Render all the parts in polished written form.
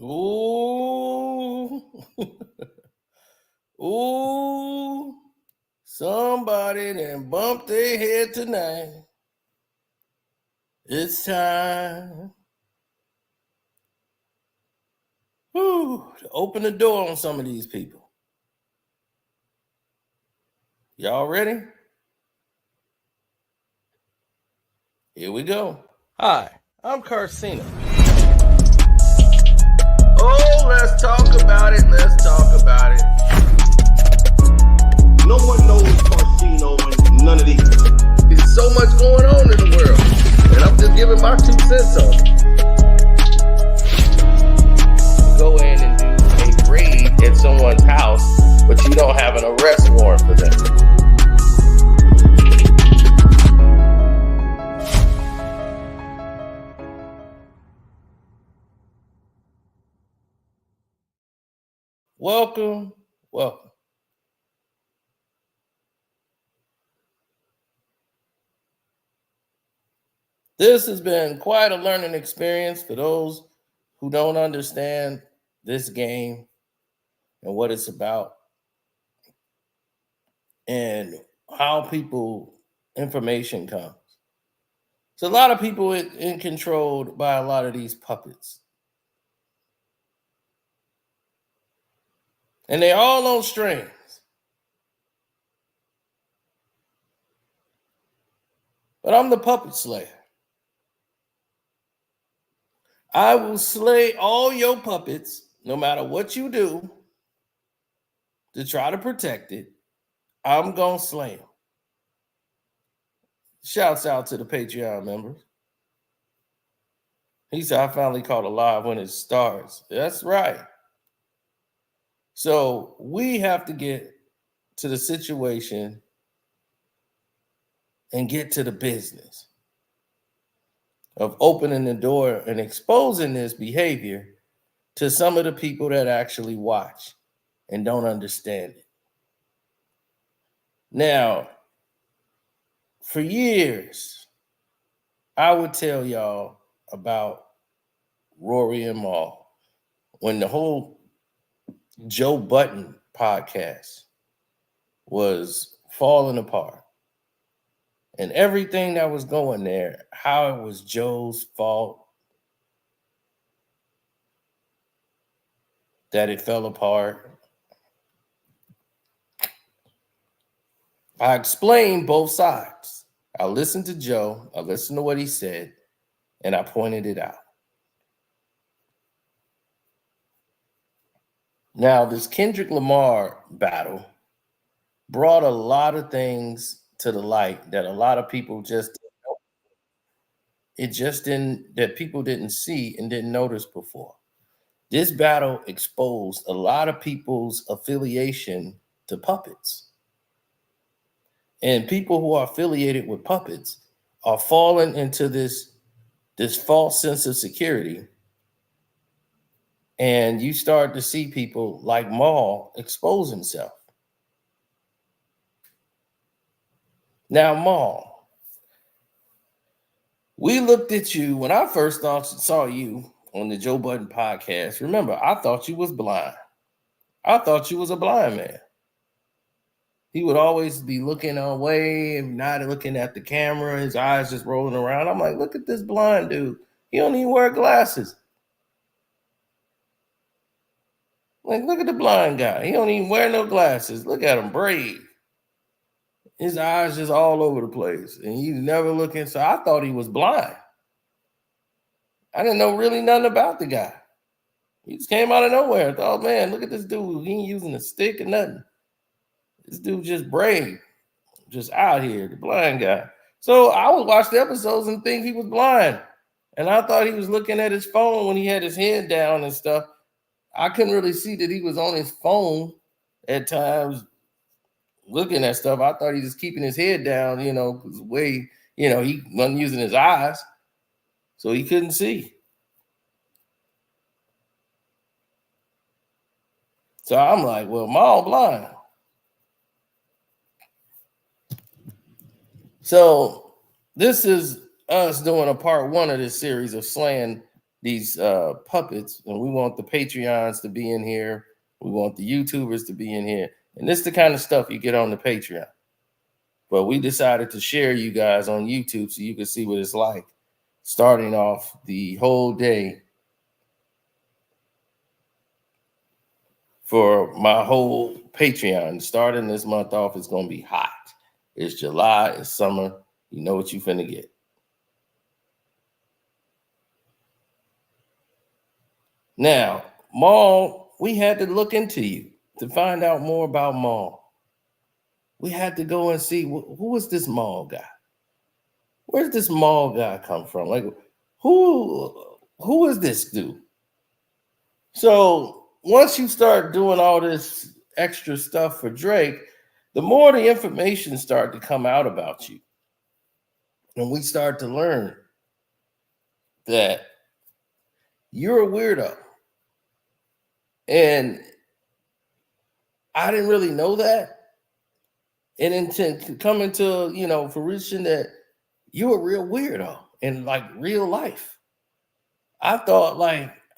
Ooh. Ooh. Somebody done bumped their head tonight. It's time. To open the door on some of these people. Y'all ready? Here we go. Hi, I'm Karceno. Oh, let's talk about it. No one knows Karceno and none of these. There's so much going on in the world, and I'm just giving my 2 cents on it. Go in and do a raid at someone's house, but you don't have an arrest warrant for them. Welcome. This has been quite a learning experience for those who don't understand this game and what it's about and how information comes. So a lot of people in controlled by a lot of these puppets. And they all on strings. But I'm the puppet slayer. I will slay all your puppets, no matter what you do, to try to protect it. I'm going to slay them. Shouts out to the Patreon members. He said, I finally caught a live when it starts. That's right. So we have to get to the situation and get to the business of opening the door and exposing this behavior to some of the people that actually watch and don't understand it. Now, for years, I would tell y'all about Rory and Mal when the whole Joe Budden podcast was falling apart. And everything that was going there, how it was Joe's fault that it fell apart. I explained both sides. I listened to Joe, I listened to what he said, and I pointed it out. Now, this Kendrick Lamar battle brought a lot of things to the light that a lot of people that people didn't see and didn't notice before. This battle exposed a lot of people's affiliation to puppets. And people who are affiliated with puppets are falling into this false sense of security. And you start to see people like Mal expose himself. Now, Mal, we looked at you when I first saw you on the Joe Budden podcast. Remember, I thought you was blind. I thought you was a blind man. He would always be looking away and not looking at the camera, his eyes just rolling around. I'm like, look at this blind dude. He don't even wear glasses. Like, look at the blind guy. He don't even wear no glasses. Look at him, brave. His eyes just all over the place. And he's never looking. So I thought he was blind. I didn't know really nothing about the guy. He just came out of nowhere. I thought, man, look at this dude. He ain't using a stick or nothing. This dude just brave. Just out here, the blind guy. So I would watch the episodes and think he was blind. And I thought he was looking at his phone when he had his head down and stuff. I couldn't really see that he was on his phone at times looking at stuff. I thought he was keeping his head down, because the way, he wasn't using his eyes. So he couldn't see. So I'm like, well, Mal blind. So this is us doing a part 1 of this series of slaying these puppets, and we want the Patreons to be in here. We want the YouTubers to be in here. And this is the kind of stuff you get on the Patreon. But we decided to share you guys on YouTube so you can see what it's like starting off the whole day for my whole Patreon. Starting this month off, it's going to be hot. It's July, it's summer. You know what you finna get. Now, Mal, we had to look into you to find out more about Mal. We had to go and see who is this Mal guy? Where's this Mal guy come from? Like, who is this dude? So once you start doing all this extra stuff for Drake, the more the information start to come out about you. And we start to learn that you're a weirdo. And I didn't really know that. And then to come into, fruition that you're a real weirdo in like real life. I thought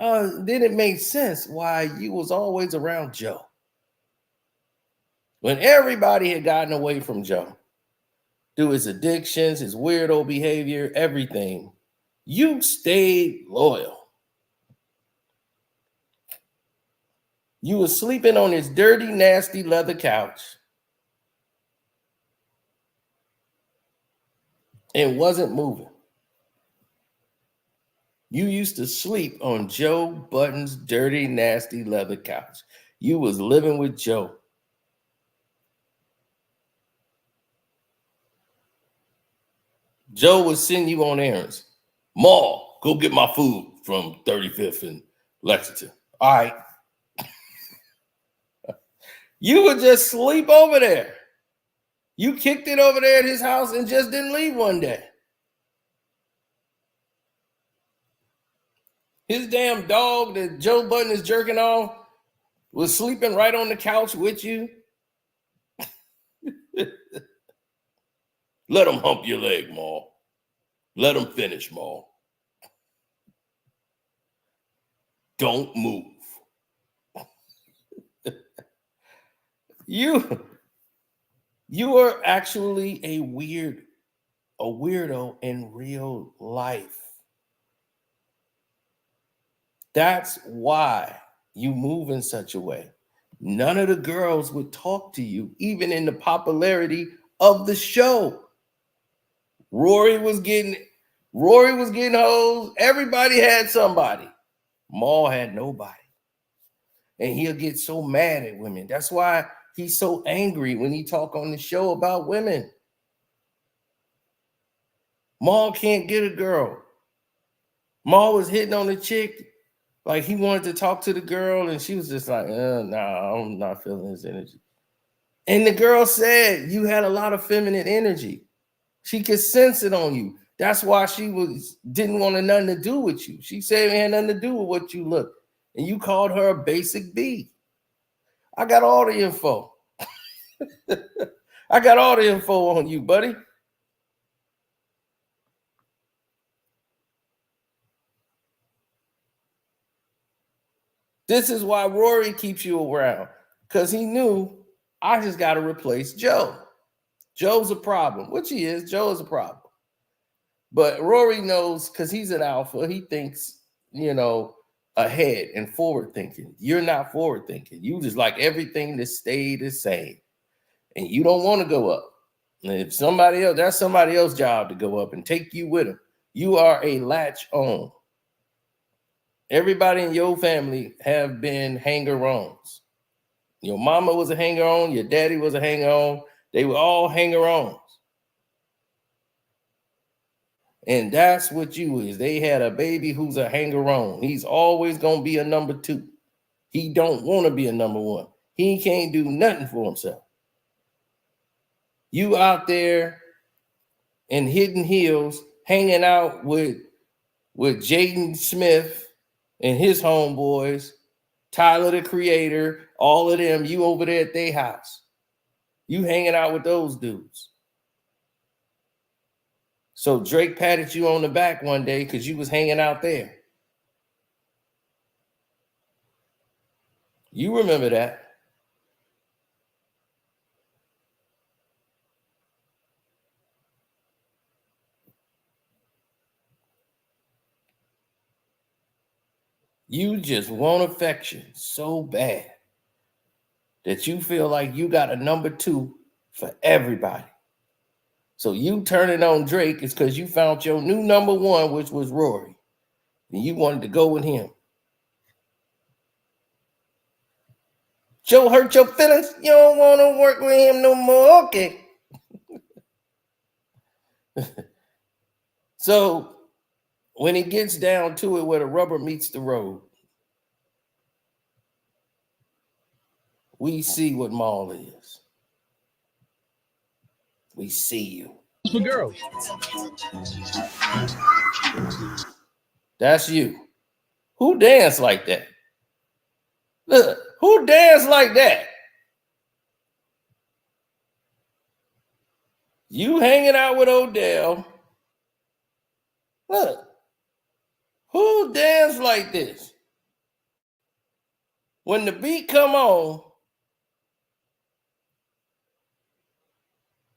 then it made sense why you was always around Joe. When everybody had gotten away from Joe through his addictions, his weirdo behavior, everything, you stayed loyal. You were sleeping on his dirty, nasty leather couch and wasn't moving. You used to sleep on Joe Budden's dirty, nasty leather couch. You was living with Joe. Joe would send you on errands. Mal, go get my food from 35th and Lexington. All right. You would just sleep over there. You kicked it over there at his house and just didn't leave one day. His damn dog that Joe Budden is jerking off was sleeping right on the couch with you. Let him hump your leg, Mal. Let him finish, Mal. Don't move. You are actually a weirdo in real life. That's why you move in such a way. None of the girls would talk to you, even in the popularity of the show. Rory was getting hoes. Everybody had somebody. Mal had nobody. And he'll get so mad at women. That's why he's so angry when he talk on the show about women. Mal can't get a girl. Mal was hitting on the chick. Like he wanted to talk to the girl, and she was just like, nah, I'm not feeling his energy. And the girl said you had a lot of feminine energy. She could sense it on you. That's why she didn't want nothing to do with you. She said it had nothing to do with what you look. And you called her a basic B. I got all the info. I got all the info on you, buddy. This is why Rory keeps you around, because he knew I just got to replace Joe. Joe's a problem, which he is. Joe is a problem. But Rory knows, because he's an alpha, he thinks, ahead and forward thinking. You're not forward thinking. You just like everything to stay the same. And you don't want to go up. And if somebody else, that's somebody else's job to go up and take you with them. You are a latch on. Everybody in your family have been hanger-ons. Your mama was a hanger-on. Your daddy was a hanger-on. They were all hanger-ons. And that's what you is. They had a baby who's a hanger-on. He's always going to be a number 2. He don't want to be a number 1. He can't do nothing for himself. You out there in Hidden Hills hanging out with Jaden Smith and his homeboys, Tyler the Creator, all of them, you over there at their house. You hanging out with those dudes. So Drake patted you on the back one day because you was hanging out there. You remember that. You just want affection so bad that you feel like you got a number two for everybody. So you turning on Drake is because you found your new number one, which was Rory. And you wanted to go with him. Joe hurt your feelings? You don't want to work with him no more? Okay. So when it gets down to it where the rubber meets the road, we see what Mal is. We see you. For girls. That's you. Who danced like that? Look, who danced like that? You hanging out with Odell. Look, who danced like this? When the beat come on,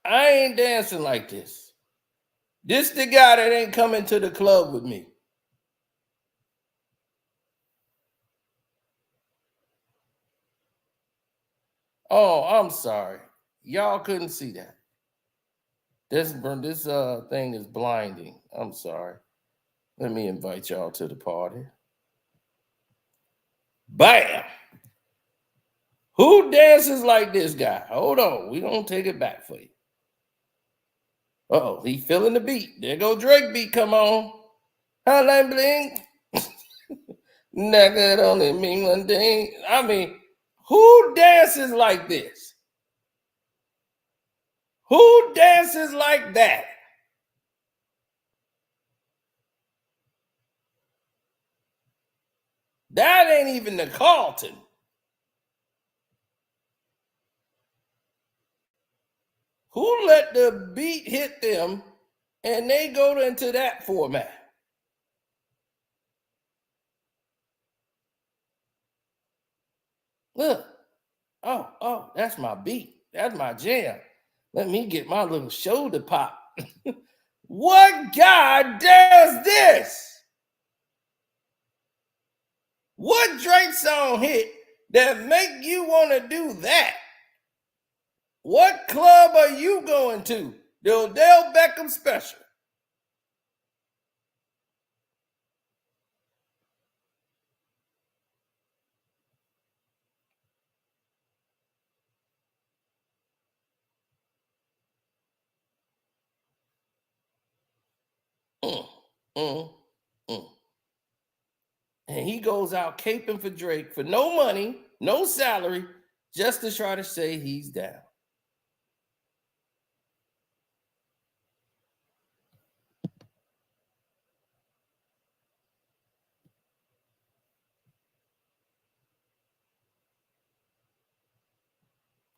I ain't dancing like this. This the guy that ain't coming to the club with me. Oh, I'm sorry. Y'all couldn't see that. This thing is blinding. I'm sorry. Let me invite y'all to the party. Bam! Who dances like this guy? Hold on. We're going to take it back for you. Uh-oh, he feeling the beat. There go Drake beat. Come on. Highlight bling. That could only mean one thing. I mean, who dances like this? Who dances like that? That ain't even the Carlton. Who let the beat hit them and they go into that format? Look. Oh, that's my beat. That's my jam. Let me get my little shoulder pop. What guy does this? What Drake song hit that make you want to do that? What club are you going to? The Odell Beckham special. And he goes out caping for Drake for no money, no salary, just to try to say he's down.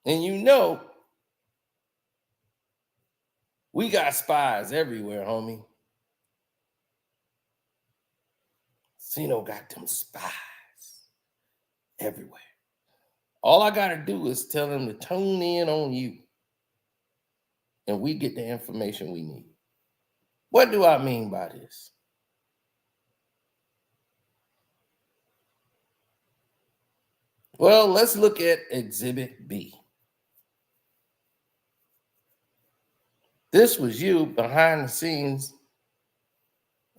And you know, we got spies everywhere, homie. Cino got them spies everywhere. All I got to do is tell them to tune in on you, and we get the information we need. What do I mean by this? Well, let's look at Exhibit B. This was you behind the scenes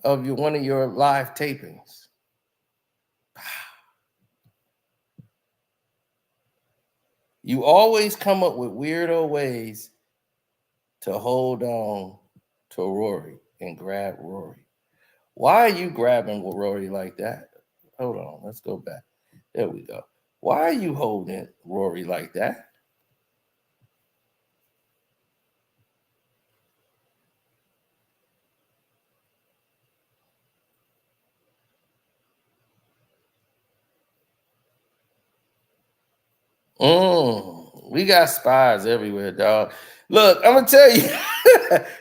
of one of your live tapings. You always come up with weirdo ways to hold on to Rory and grab Rory. Why are you grabbing Rory like that? Hold on, let's go back. There we go. Why are you holding Rory like that? We got spies everywhere, dog. Look, I'm gonna tell you.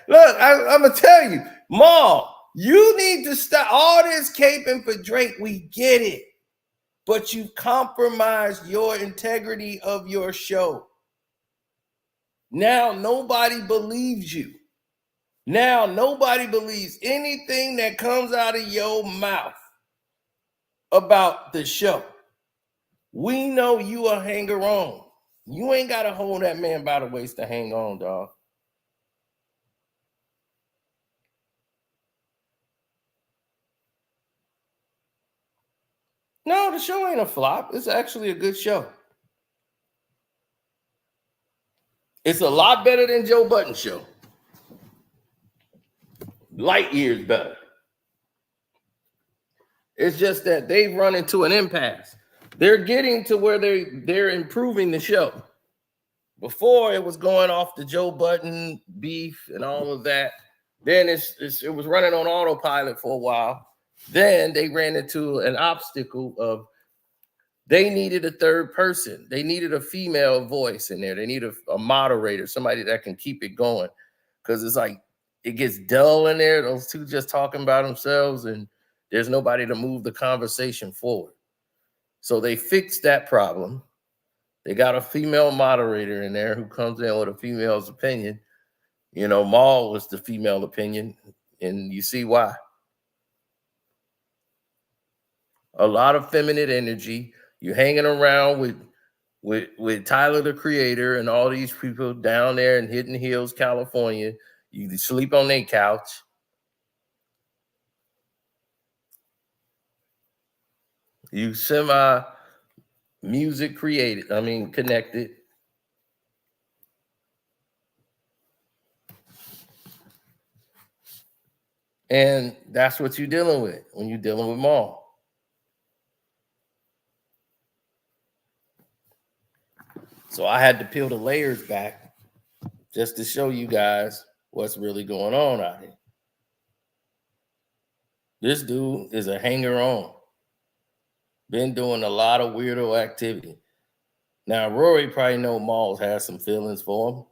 I'm gonna tell you, Mal, you need to stop all this caping for Drake. We get it. but you compromised your integrity of your show. Now nobody believes you. Now nobody believes anything that comes out of your mouth about the show. We know you a hanger on. You ain't got to hold that man by the waist to hang on, dog. No, the show ain't a flop. It's actually a good show. It's a lot better than Joe Budden's show. Light years better. It's just that they've run into an impasse. They're getting to where they're improving the show. Before it was going off the Joe Budden beef and all of that. Then it was running on autopilot for a while. Then they ran into an obstacle of they needed a third person. They needed a female voice in there. They need a moderator, somebody that can keep it going. Because it's like it gets dull in there. Those two just talking about themselves, and there's nobody to move the conversation forward. So they fixed that problem. They got a female moderator in there who comes in with a female's opinion. You know, Mal was the female opinion, and you see why. A lot of feminine energy. You're hanging around with Tyler, the Creator, and all these people down there in Hidden Hills, California. You sleep on their couch. You music connected. And that's what you're dealing with when you're dealing with Mal. So I had to peel the layers back just to show you guys what's really going on out here. This dude is a hanger-on. Been doing a lot of weirdo activity. Now, Rory probably know Mal has some feelings for him,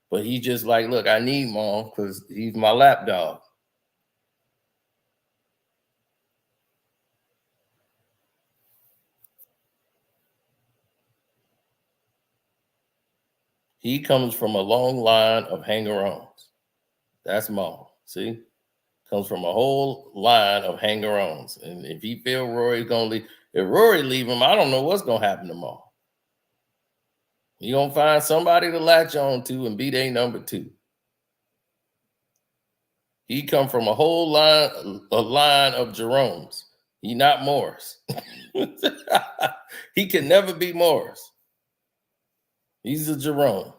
but he just like, look, I need Mal because he's my lapdog. He comes from a long line of hanger-ons. That's Mal. See? Comes from a whole line of hanger-ons. And if he feel Rory's going to leave, if Rory leave him, I don't know what's going to happen to Mal. You're going to find somebody to latch on to and be their number two. He come from a whole line of Jeromes. He not Morris. He can never be Morris. He's a Jerome.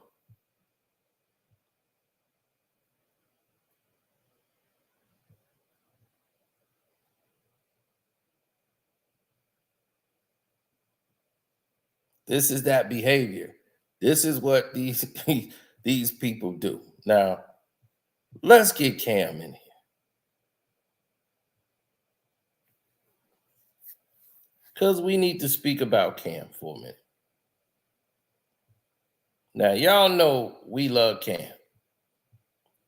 This is that behavior. This is what these people do. Now, let's get Cam in here. Because we need to speak about Cam for a minute. Now, y'all know we love Cam.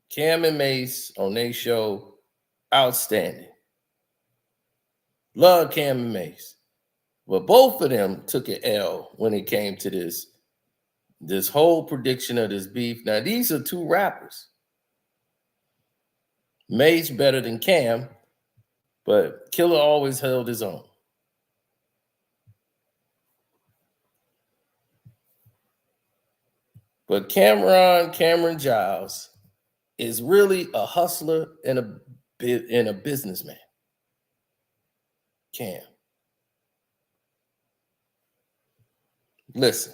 Cam and Mace on their show, outstanding. Love Cam and Mace. But both of them took an L when it came to this whole prediction of this beef. Now, these are two rappers. Mace better than Cam, but Killer always held his own. But Cameron Giles is really a hustler and a businessman. Cam. Listen.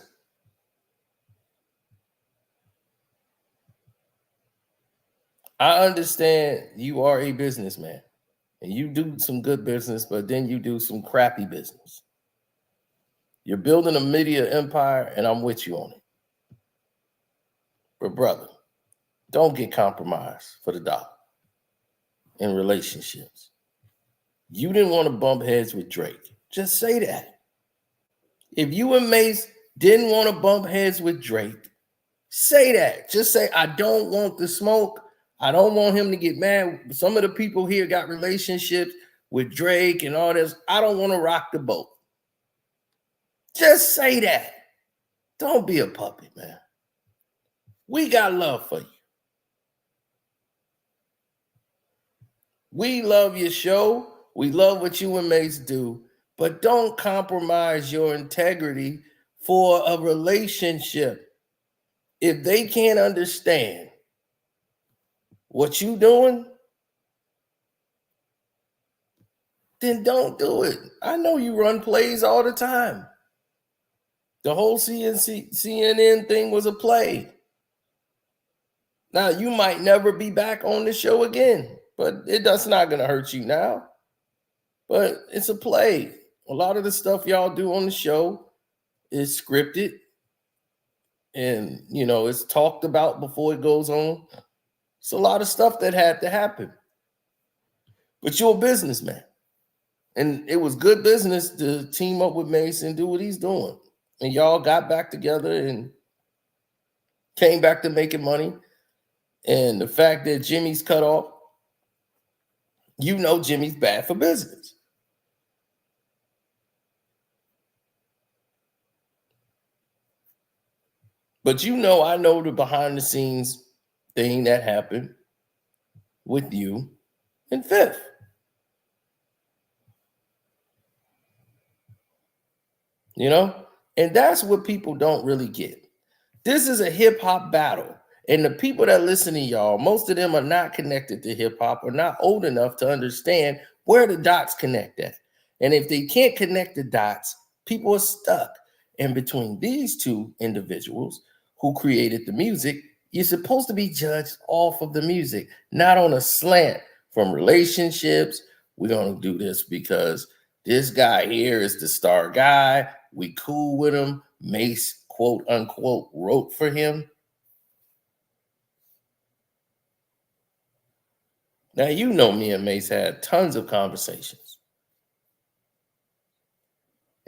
I understand you are a businessman and you do some good business, but then you do some crappy business. You're building a media empire, and I'm with you on it. But brother, don't get compromised for the dollar in relationships. You didn't want to bump heads with Drake. Just say that. If you and Mace didn't want to bump heads with Drake, say that. Just say, I don't want the smoke. I don't want him to get mad. Some of the people here got relationships with Drake and all this. I don't want to rock the boat. Just say that. Don't be a puppet, man. We got love for you. We love your show. We love what you and Mace do, but don't compromise your integrity for a relationship. If they can't understand what you doing, then don't do it. I know you run plays all the time. The whole CNN thing was a play. Now, you might never be back on the show again, but that's not going to hurt you now. But it's a play. A lot of the stuff y'all do on the show is scripted and, it's talked about before it goes on. It's a lot of stuff that had to happen. But you're a businessman. And it was good business to team up with Mace and do what he's doing. And y'all got back together and came back to making money. And the fact that Jimmy's cut off, Jimmy's bad for business. But I know the behind the scenes thing that happened with you and Fifth. And that's what people don't really get. This is a hip hop battle. And the people that listen to y'all, most of them are not connected to hip hop or not old enough to understand where the dots connect at. And if they can't connect the dots, people are stuck. And between these two individuals who created the music, you're supposed to be judged off of the music, not on a slant from relationships. We're going to do this because this guy here is the star guy. We cool with him. Mace, quote unquote, wrote for him. Now, me and Mace had tons of conversations.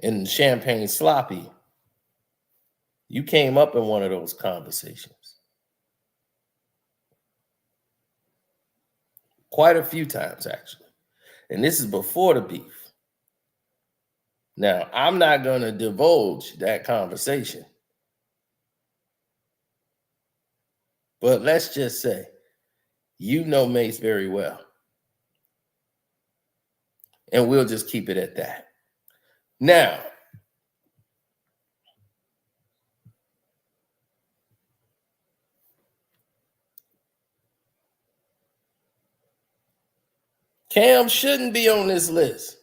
In Champagne Sloppy, you came up in one of those conversations. Quite a few times, actually. And this is before the beef. Now, I'm not going to divulge that conversation. But let's just say, Mace very well. And we'll just keep it at that. Now, Cam shouldn't be on this list.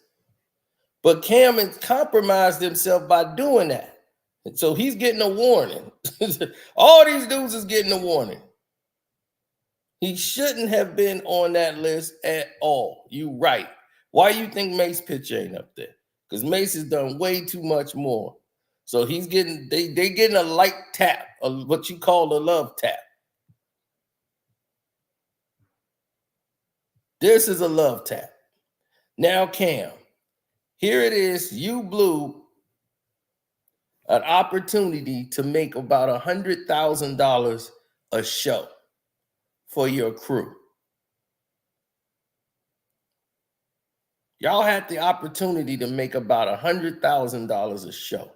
But Cam has compromised himself by doing that. And so he's getting a warning. All these dudes is getting a warning. He shouldn't have been on that list at all. You right. Why you think Mace picture ain't up there? Because Mace has done way too much more. So he's getting, they getting a light tap, what you call a love tap. This is a love tap. Now, Cam, here it is. You blew an opportunity to make about $100,000 a show for your crew. Y'all had the opportunity to make about $100,000 a show.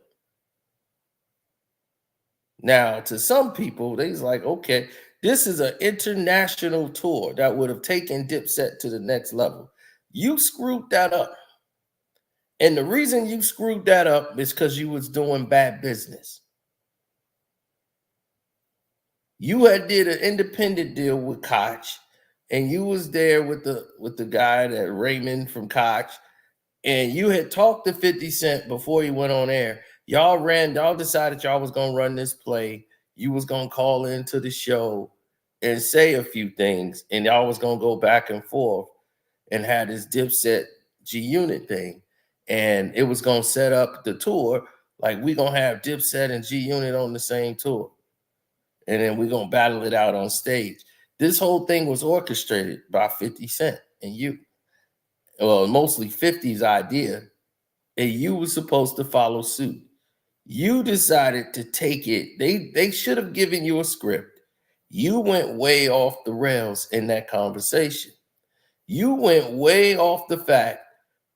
Now, to some people, they's like, okay, this is an international tour that would have taken Dipset to the next level. You screwed that up. And the reason you screwed that up is because you was doing bad business. You had did an independent deal with Koch, and you was there with the guy, that Raymond from Koch, and you had talked to 50 Cent before he went on air. Y'all decided y'all was going to run this play. You was going to call into the show and say a few things, and y'all was going to go back and forth and had this Dipset G-Unit thing. And it was going to set up the tour like we going to have Dipset and G-Unit on the same tour. And then we're going to battle it out on stage. This whole thing was orchestrated by 50 Cent and you. Well, mostly 50's idea. And you were supposed to follow suit. You decided to take it. They should have given you a script. You went way off the rails in that conversation. You went way off the fact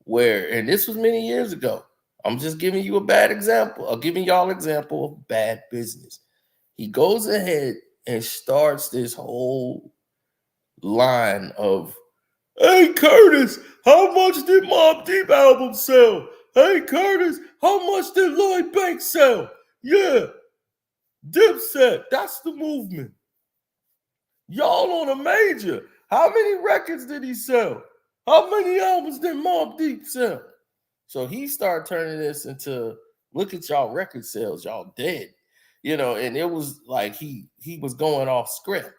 where, and this was many years ago, I'm just giving you a bad example. I'm giving y'all an example of bad business. He goes ahead and starts this whole line of, hey, Curtis, how much did Mobb Deep album sell? Hey, Curtis, how much did Lloyd Banks sell? Yeah, Dipset, that's the movement. Y'all on a major. How many records did he sell? How many albums did Mobb Deep sell? So he started turning this into, look at y'all record sales, y'all dead. And it was like he was going off script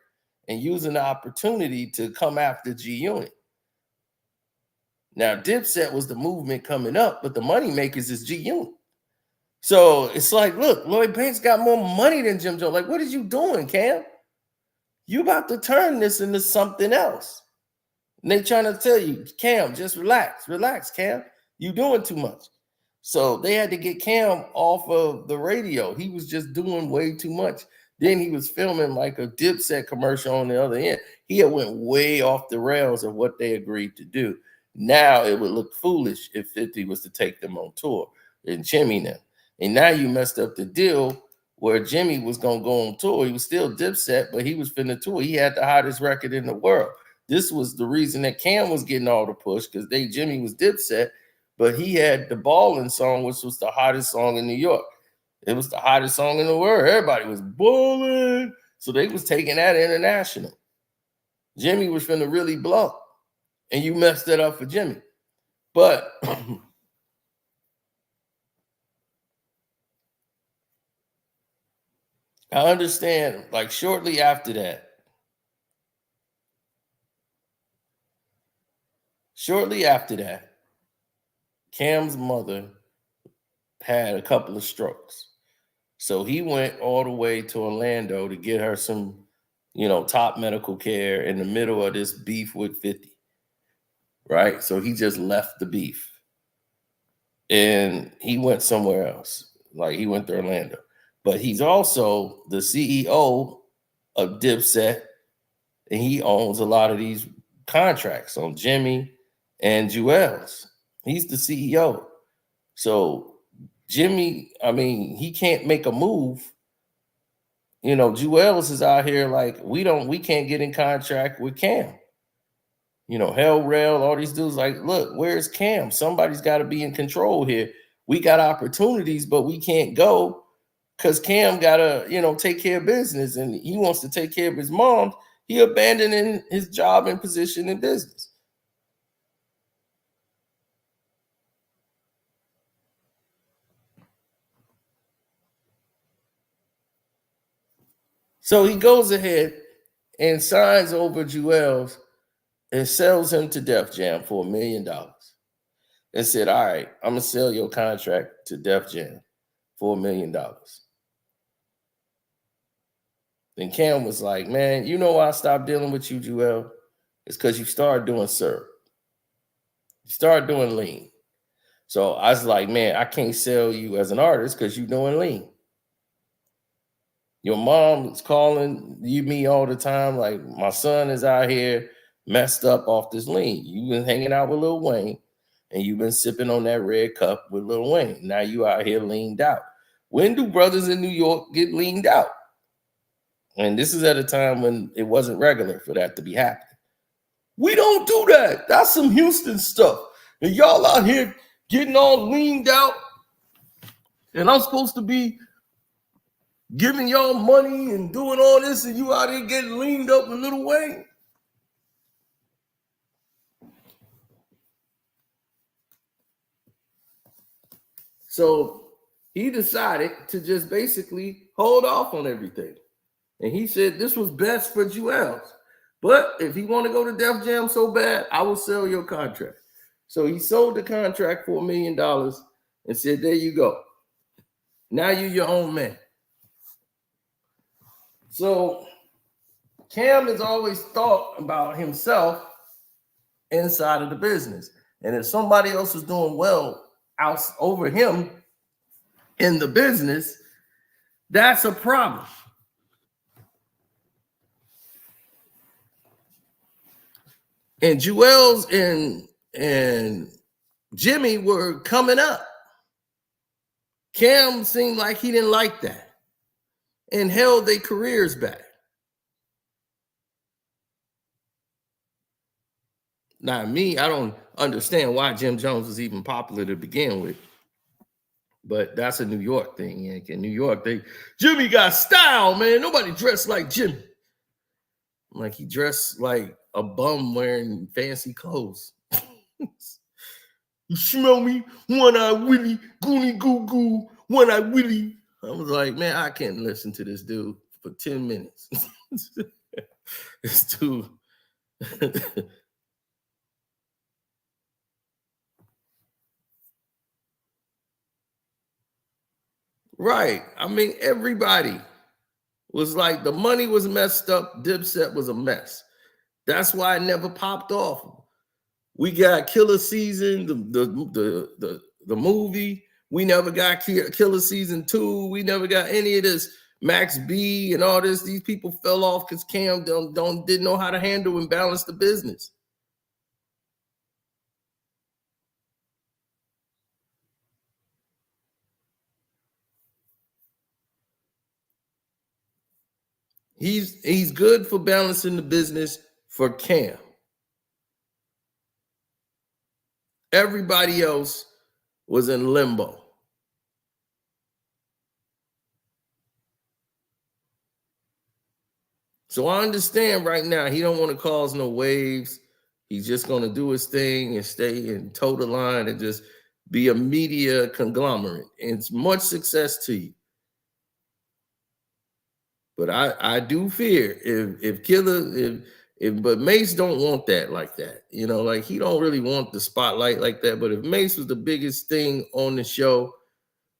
and using the opportunity to come after G Unit. Now, Dipset was the movement coming up, but the money makers is G Unit. So it's like, look, Lloyd Banks got more money than Jim Jones. Like, what are you doing, Cam? You about to turn this into something else. And they trying to tell you, Cam, just relax, Cam. You doing too much. So they had to get Cam off of the radio. He was just doing way too much. Then he was filming like a Dipset commercial on the other end. He had went way off the rails of what they agreed to do. Now it would look foolish if 50 was to take them on tour and Jimmy now. And now you messed up the deal where Jimmy was going to go on tour. He was still Dipset, but he was finna tour. He had the hottest record in the world. This was the reason that Cam was getting all the push, because Jimmy was Dipset, but he had the Ballin' song, which was the hottest song in New York. It was the hottest song in the world. Everybody was ballin'. So they was taking that international. Jimmy was finna really blow. And you messed that up for Jimmy. But I understand, like shortly after that, Cam's mother had a couple of strokes. So he went all the way to Orlando to get her some, top medical care in the middle of this beef with 50. Right? So he just left the beef. And he went somewhere else. Like he went to Orlando. But he's also the CEO of Dipset, and he owns a lot of these contracts on Jimmy and Jewels. He's the CEO. So Jimmy, he can't make a move. Jewels is out here like, we can't get in contract with Cam. Hell Rail, all these dudes like, look, where's Cam? Somebody's got to be in control here. We got opportunities, but we can't go because Cam got to, take care of business, and he wants to take care of his mom. He abandoning his job and position in business. So he goes ahead and signs over Jewels and sells him to Def Jam for $1 million. And said, all right, I'm going to sell your contract to Def Jam for $1 million. Then Cam was like, man, you know why I stopped dealing with you, Jewel? It's because you started doing syrup. You started doing lean. So I was like, man, I can't sell you as an artist because you're doing lean. Your mom is calling me all the time, like, my son is out here messed up off this lean. You've been hanging out with Lil Wayne, and you've been sipping on that red cup with Lil Wayne. Now you out here leaned out. When do brothers in New York get leaned out? And this is at a time when it wasn't regular for that to be happening. We don't do that. That's some Houston stuff. And y'all out here getting all leaned out, and I'm supposed to be giving y'all money and doing all this, and you out here getting leaned up with Lil Wayne. So he decided to just basically hold off on everything. And he said this was best for Jewels. But if he want to go to Def Jam so bad, I will sell your contract. So he sold the contract for $1 million and said, there you go. Now you're your own man. So Cam has always thought about himself inside of the business. And if somebody else is doing well out over him in the business, that's a problem. And Jewels and Jimmy were coming up. Cam seemed like he didn't like that and held their careers back. Not me. I don't understand why Jim Jones was even popular to begin with. But that's a New York thing. In New York, Jimmy got style, man. Nobody dressed like Jimmy. Like he dressed like a bum wearing fancy clothes. You smell me? One-eye Willie, Goonie Goo Goo, One-eye Willie. I was like, man, I can't listen to this dude for 10 minutes. It's too... Right. I mean, everybody was like, the money was messed up. Dipset was a mess. That's why it never popped off. We got Killer Season, the movie. We never got Killer Season 2. We never got any of this Max B and all this. These people fell off because Cam didn't know how to handle and balance the business. He's good for balancing the business for Cam. Everybody else was in limbo. So I understand right now he don't want to cause no waves. He's just going to do his thing and stay and toe the line and just be a media conglomerate. And it's much success to you. But I do fear but Mace don't want that like that. You know, like he don't really want the spotlight like that. But if Mace was the biggest thing on the show,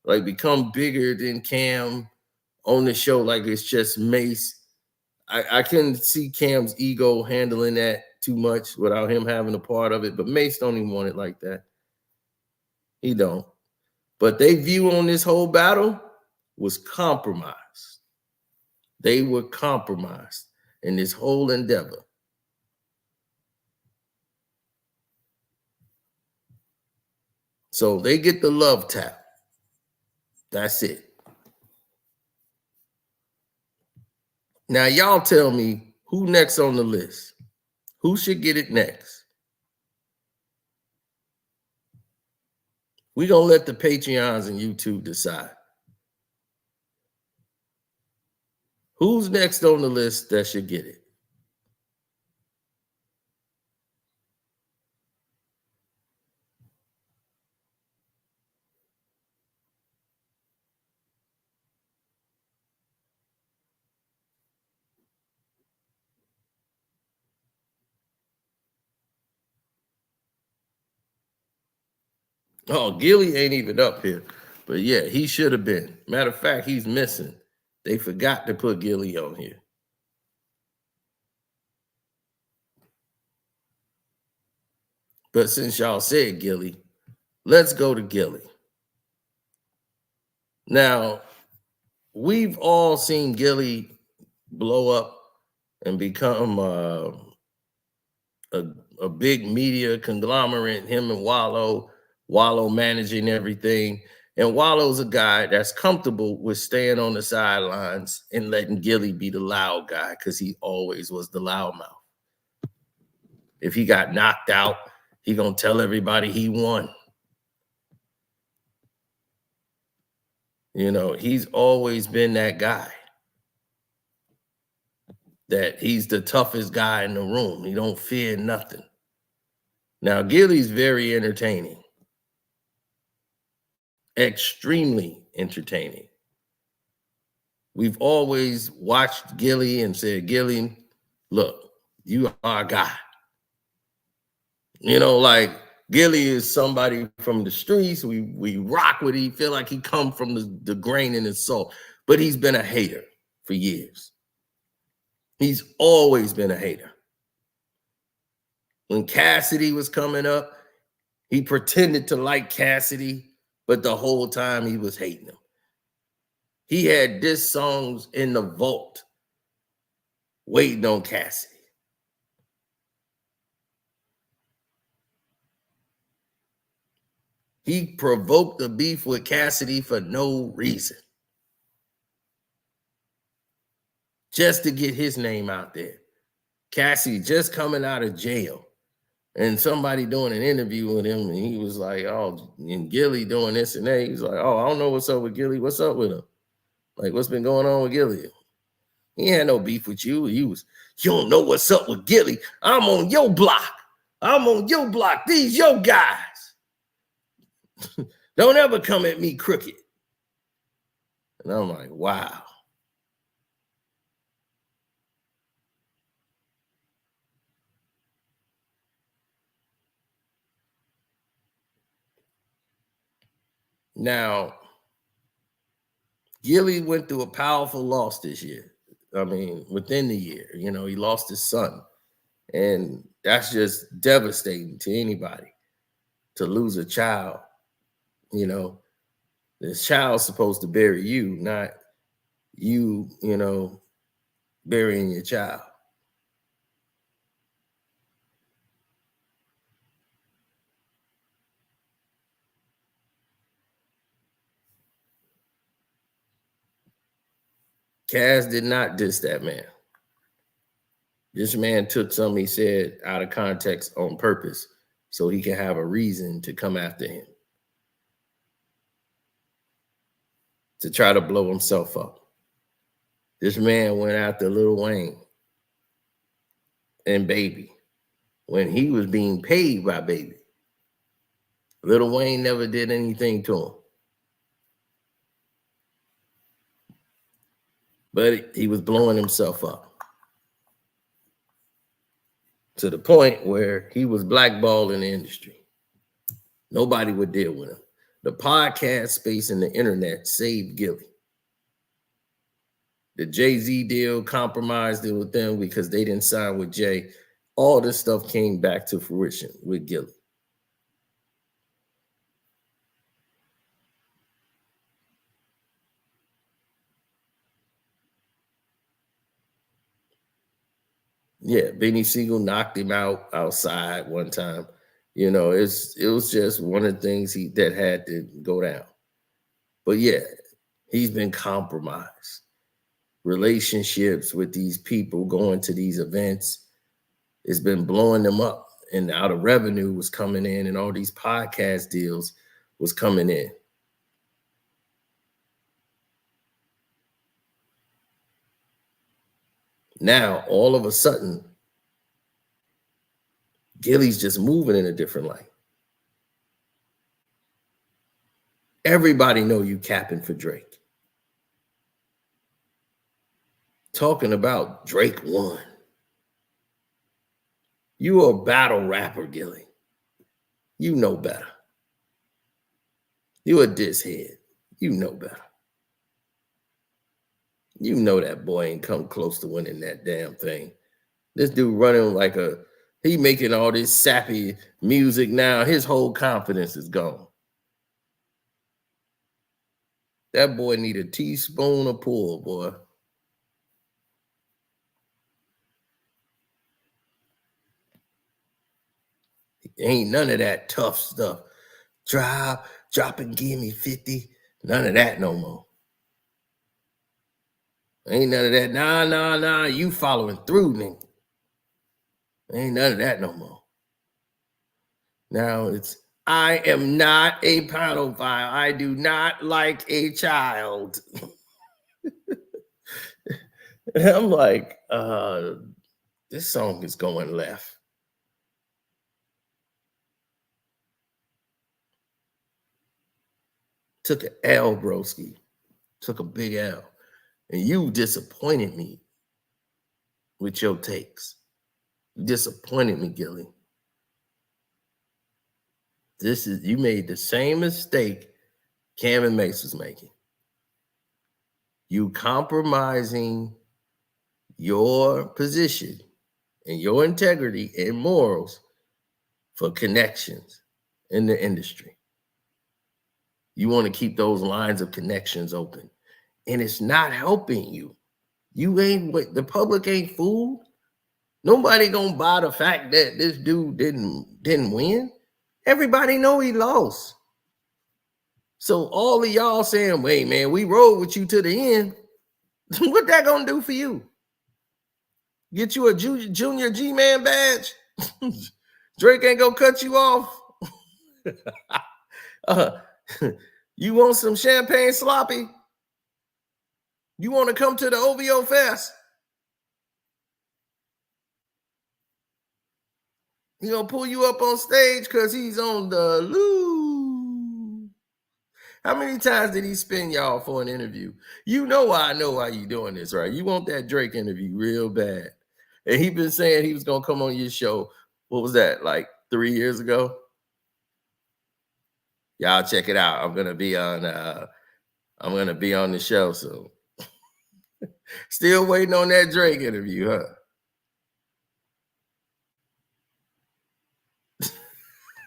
like become bigger than Cam on the show, like it's just Mace, I can see Cam's ego handling that too much without him having a part of it. But Mace don't even want it like that. He don't. But their view on this whole battle was compromised. They were compromised in this whole endeavor. So they get the love tap. That's it. Now, y'all tell me who next on the list? Who should get it next? We're going to let the Patreons and YouTube decide. Who's next on the list that should get it? Oh, Gillie ain't even up here. But yeah, he should have been. Matter of fact, he's missing. They forgot to put Gillie on here. But since y'all said Gillie, let's go to Gillie. Now, we've all seen Gillie blow up and become a big media conglomerate, him and Wallow managing everything. And Wallow's a guy that's comfortable with staying on the sidelines and letting Gillie be the loud guy because he always was the loudmouth. If he got knocked out, he gonna tell everybody he won. You know, he's always been that guy. That he's the toughest guy in the room. He don't fear nothing. Now, Gillie's very entertaining. Extremely entertaining. We've always watched Gillie and said, Gillie, look, you are a guy. You know, like Gillie is somebody from the streets. We rock with him. Feel like he come from the grain in his soul. But he's been a hater for years. He's always been a hater. When Cassidy was coming up, he pretended to like Cassidy, but the whole time he was hating him. He had diss songs in the vault waiting on Cassidy. He provoked the beef with Cassidy for no reason. Just to get his name out there. Cassidy just coming out of jail. And somebody doing an interview with him, and he was like, oh, and Gillie doing this and that. He was like, oh, I don't know what's up with Gillie. What's up with him? Like, what's been going on with Gillie? He had no beef with you. You don't know what's up with Gillie. I'm on your block. I'm on your block. These your guys. Don't ever come at me crooked. And I'm like, wow. Now, Gillie went through a powerful loss this year. I mean, within the year, he lost his son. And that's just devastating to anybody to lose a child. This child's supposed to bury you, not you, burying your child. Cass did not diss that man. This man took something he said out of context on purpose so he can have a reason to come after him, to try to blow himself up. This man went after Lil Wayne and Baby when he was being paid by Baby. Lil Wayne never did anything to him. But he was blowing himself up to the point where he was blackballed in the industry. Nobody would deal with him. The podcast space and the internet saved Gillie. The Jay-Z deal compromised it with them because they didn't sign with Jay. All this stuff came back to fruition with Gillie. Yeah, Benny Siegel knocked him out outside one time. It was just one of the things that had to go down. But yeah, he's been compromised. Relationships with these people going to these events, it's been blowing them up. And now the revenue was coming in and all these podcast deals was coming in. Now, all of a sudden, Gillie's just moving in a different light. Everybody know you capping for Drake. Talking about Drake won. You a battle rapper, Gillie. You know better. You a diss head. You know better. You know that boy ain't come close to winning that damn thing. This dude running like he making all this sappy music now. His whole confidence is gone. That boy need a teaspoon of pull, boy. Ain't none of that tough stuff. Drop and give me 50. None of that no more. Ain't none of that. Nah. You following through, nigga. Ain't none of that no more. Now it's, I am not a pedophile. I do not like a child. And I'm like, this song is going left. Took an L, broski. Took a big L. And you disappointed me with your takes. You disappointed me, Gillie. You made the same mistake Cam and Mace was making. You compromising your position and your integrity and morals for connections in the industry. You want to keep those lines of connections open. And it's not helping you. The public ain't fooled. Nobody gonna buy the fact that this dude didn't win. Everybody know he lost. So all of y'all saying, wait, man, we rode with you to the end. What that gonna do for you? Get you a junior G-Man badge? Drake ain't gonna cut you off. You want some champagne sloppy? You want to come to the OVO Fest? He gonna pull you up on stage because he's on the loose. How many times did he spin y'all for an interview? You know I know why you doing this, right? You want that Drake interview real bad. And he been saying he was gonna come on your show. What was that, like 3 years ago? Y'all check it out. I'm gonna be on the show soon. Still waiting on that Drake interview,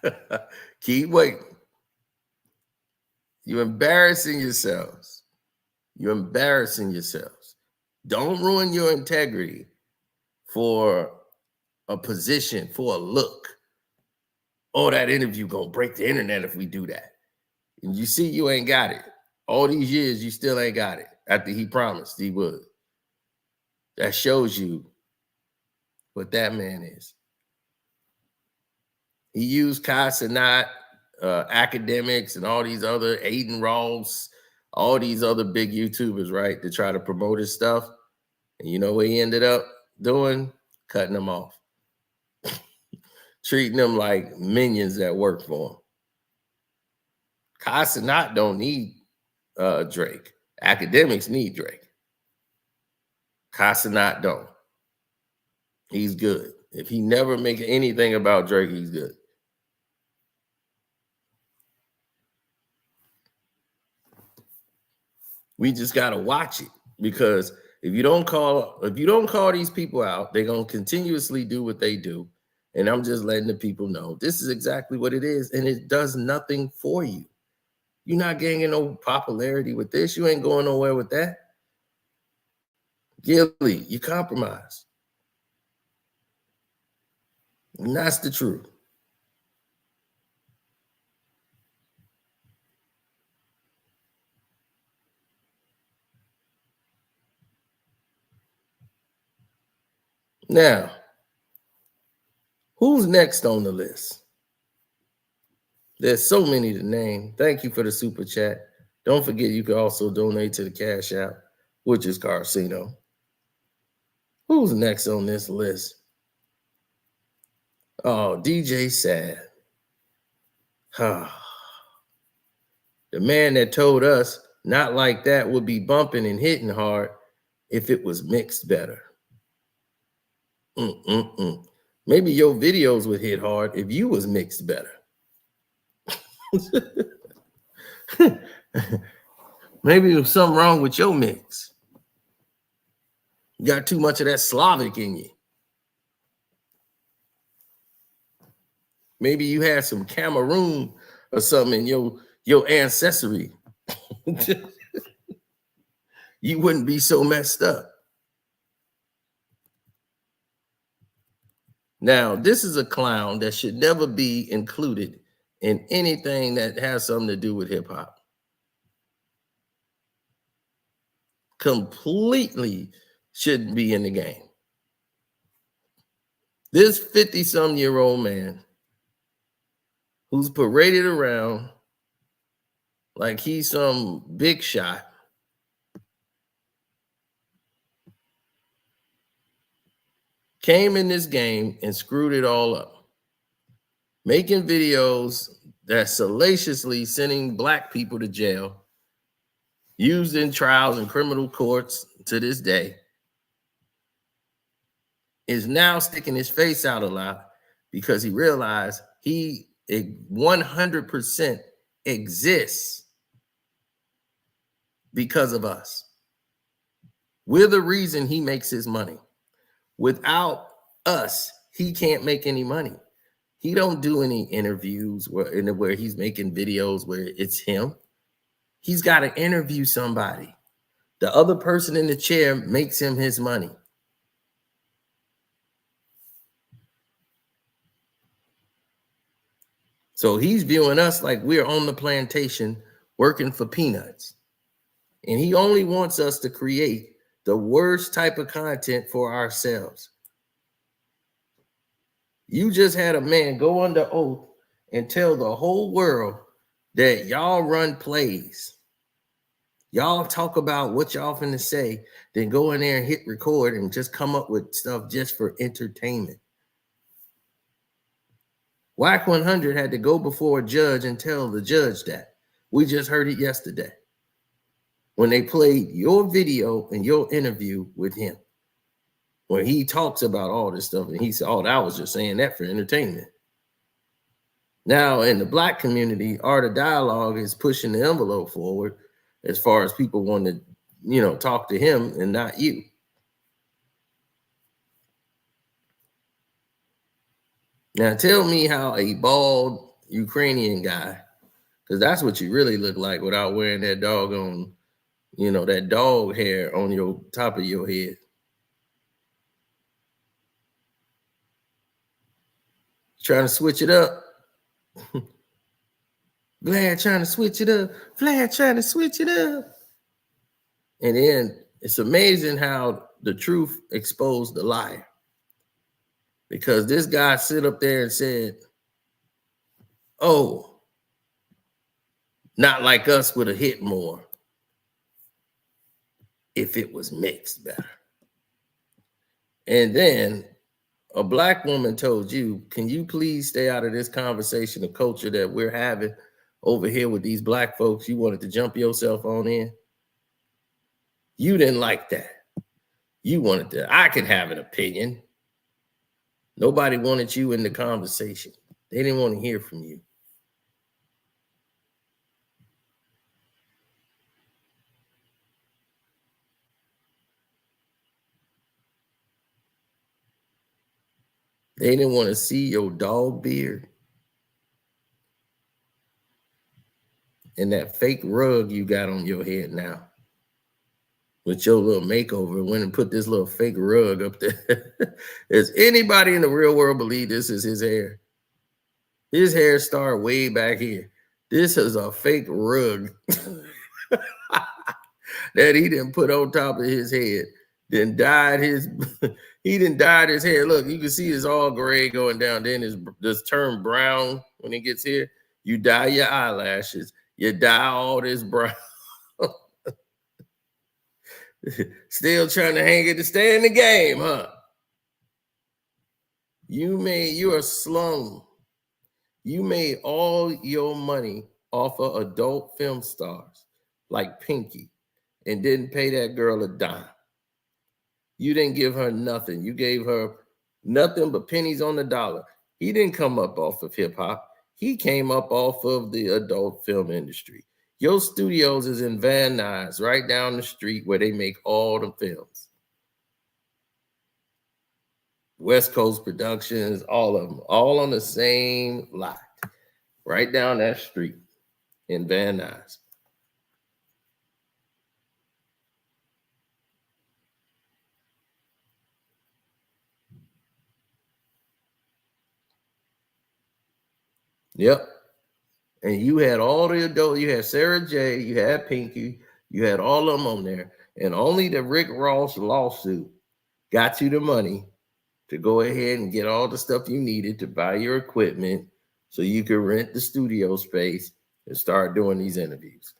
huh? Keep waiting. You're embarrassing yourselves. You're embarrassing yourselves. Don't ruin your integrity for a position, for a look. Oh, that interview gonna break the internet if we do that. And you see you ain't got it. All these years, you still ain't got it after he promised he would. That shows you what that man is. He used Karceno, Akademiks, and all these other Aiden Ross, all these other big YouTubers, right, to try to promote his stuff. And you know what he ended up doing? Cutting them off. Treating them like minions that work for him. Karceno don't need Drake. Akademiks need Drake. Karceno don't. He's good. If he never make anything about Drake, he's good. We just gotta watch it, because if you don't call these people out, they're gonna continuously do what they do. And I'm just letting the people know this is exactly what it is, and it does nothing for you. You're not gaining no popularity with this. You ain't going nowhere with that. Gillie, you compromised. And that's the truth. Now, who's next on the list? There's so many to name. Thank you for the super chat. Don't forget you can also donate to the Cash App, which is Karceno. Who's next on this list? Oh, DJ Sad. The man that told us Not Like That would be bumping and hitting hard if it was mixed better. Maybe your videos would hit hard if you was mixed better. Maybe there's something wrong with your mix. You got too much of that Slavic in you. Maybe you had some Cameroon or something in your ancestry. You wouldn't be so messed up. Now, this is a clown that should never be included in anything that has something to do with hip hop. Completely shouldn't be in the game. This 50-some-year-old man who's paraded around like he's some big shot came in this game and screwed it all up, making videos that salaciously sending black people to jail, used in trials and criminal courts to this day, is now sticking his face out a lot because he realized he 100% exists because of us. We're the reason he makes his money. Without us, he can't make any money. He don't do any interviews where he's making videos where it's him. He's got to interview somebody. The other person in the chair makes him his money. So he's viewing us like we're on the plantation working for peanuts. And he only wants us to create the worst type of content for ourselves. You just had a man go under oath and tell the whole world that y'all run plays. Y'all talk about what y'all finna say, then go in there and hit record and just come up with stuff just for entertainment. Whack 100 had to go before a judge and tell the judge that. We just heard it yesterday when they played your video and your interview with him, where he talks about all this stuff. And he said, oh, that was just saying that for entertainment. Now, in the Black community, Art of Dialogue is pushing the envelope forward as far as people want to, talk to him and not you. Now, tell me how a bald Ukrainian guy, because that's what you really look like without wearing that doggone, that dog hair on your top of your head. Trying to switch it up. Vlad trying to switch it up. Vlad trying to switch it up. And then it's amazing how the truth exposed the lie. Because this guy sit up there and said, oh, not like us would have hit more if it was mixed better. And then a Black woman told you, can you please stay out of this conversation of culture that we're having over here with these Black folks? You wanted to jump yourself on in. You didn't like that. You wanted to, I could have an opinion. Nobody wanted you in the conversation. They didn't want to hear from you. They didn't want to see your dog beard and that fake rug you got on your head now with your little makeover. Went and put this little fake rug up there. Does anybody in the real world believe this is his hair? His hair started way back here. This is a fake rug that he didn't put on top of his head. Then dyed his, he didn't dye his hair. Look, you can see it's all gray going down. Then it's turned brown when it gets here. You dye your eyelashes. You dye all this brown. Still trying to hang it to stay in the game, huh? You're a slum. You made all your money off of adult film stars like Pinky and didn't pay that girl a dime. You didn't give her nothing. You gave her nothing but pennies on the dollar. He didn't come up off of hip hop. He came up off of the adult film industry. Your studios is in Van Nuys, right down the street where they make all the films. West Coast Productions, all of them, all on the same lot, right down that street in Van Nuys. Yep. And you had all the adult, you had Sarah J, you had Pinky, you had all of them on there. And only the Rick Ross lawsuit got you the money to go ahead and get all the stuff you needed to buy your equipment so you could rent the studio space and start doing these interviews.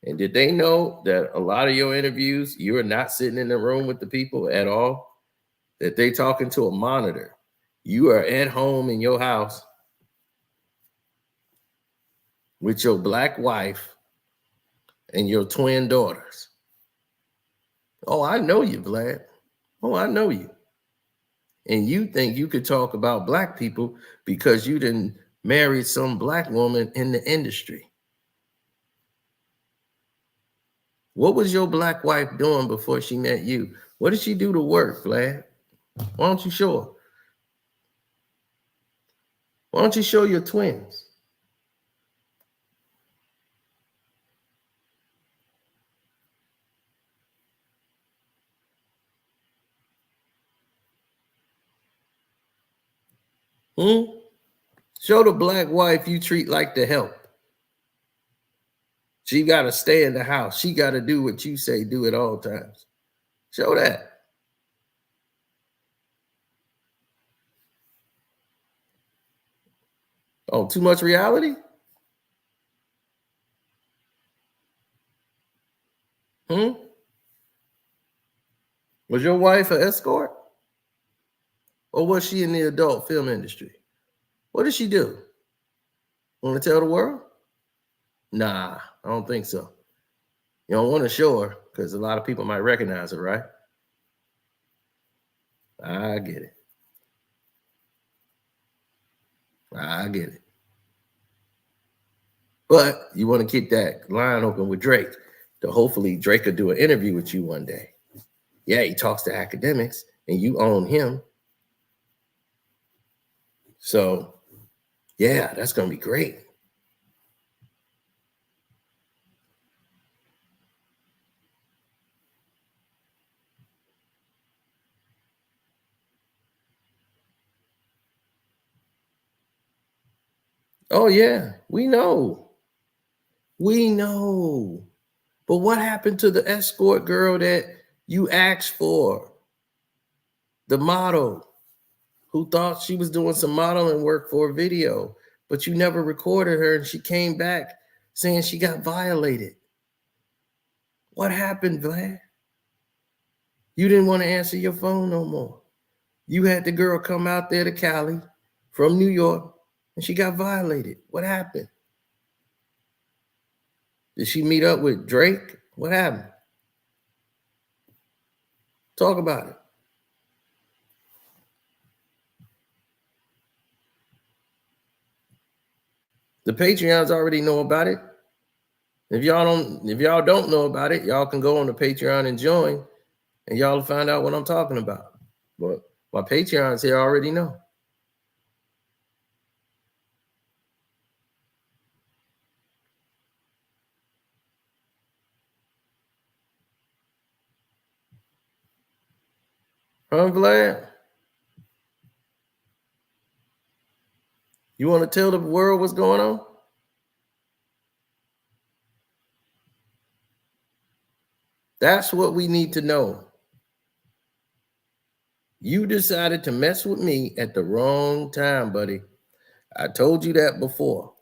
And did they know that a lot of your interviews, you are not sitting in the room with the people at all? That they talking to a monitor. You are at home in your house with your Black wife and your twin daughters. Oh, I know you, Vlad. Oh, I know you. And you think you could talk about Black people because you didn't marry some Black woman in the industry. What was your Black wife doing before she met you? What did she do to work, Vlad? Why don't you show her? Why don't you show your twins? Show the Black wife you treat like the help. She got to stay in the house. She got to do what you say do at all times. Show that. Oh, too much reality? Was your wife an escort? Or was she in the adult film industry? What did she do? Want to tell the world? Nah, I don't think so. You don't want to show her because a lot of people might recognize her, right? I get it. I get it. But you want to keep that line open with Drake. So hopefully Drake could do an interview with you one day. Yeah, he talks to Akademiks and you own him. So, yeah, that's going to be great. Oh, yeah, we know. We know. But what happened to the escort girl that you asked for? The model who thought she was doing some modeling work for a video, but you never recorded her and she came back saying she got violated. What happened, Vlad? You didn't want to answer your phone no more. You had the girl come out there to Cali from New York and she got violated. What happened? Did she meet up with Drake? What happened? Talk about it. The Patreons already know about it. If y'all don't know about it, y'all can go on the Patreon and join, and y'all will find out what I'm talking about. But my Patreons here already know. Huh, Vlad? You want to tell the world what's going on? That's what we need to know. You decided to mess with me at the wrong time, buddy. I told you that before.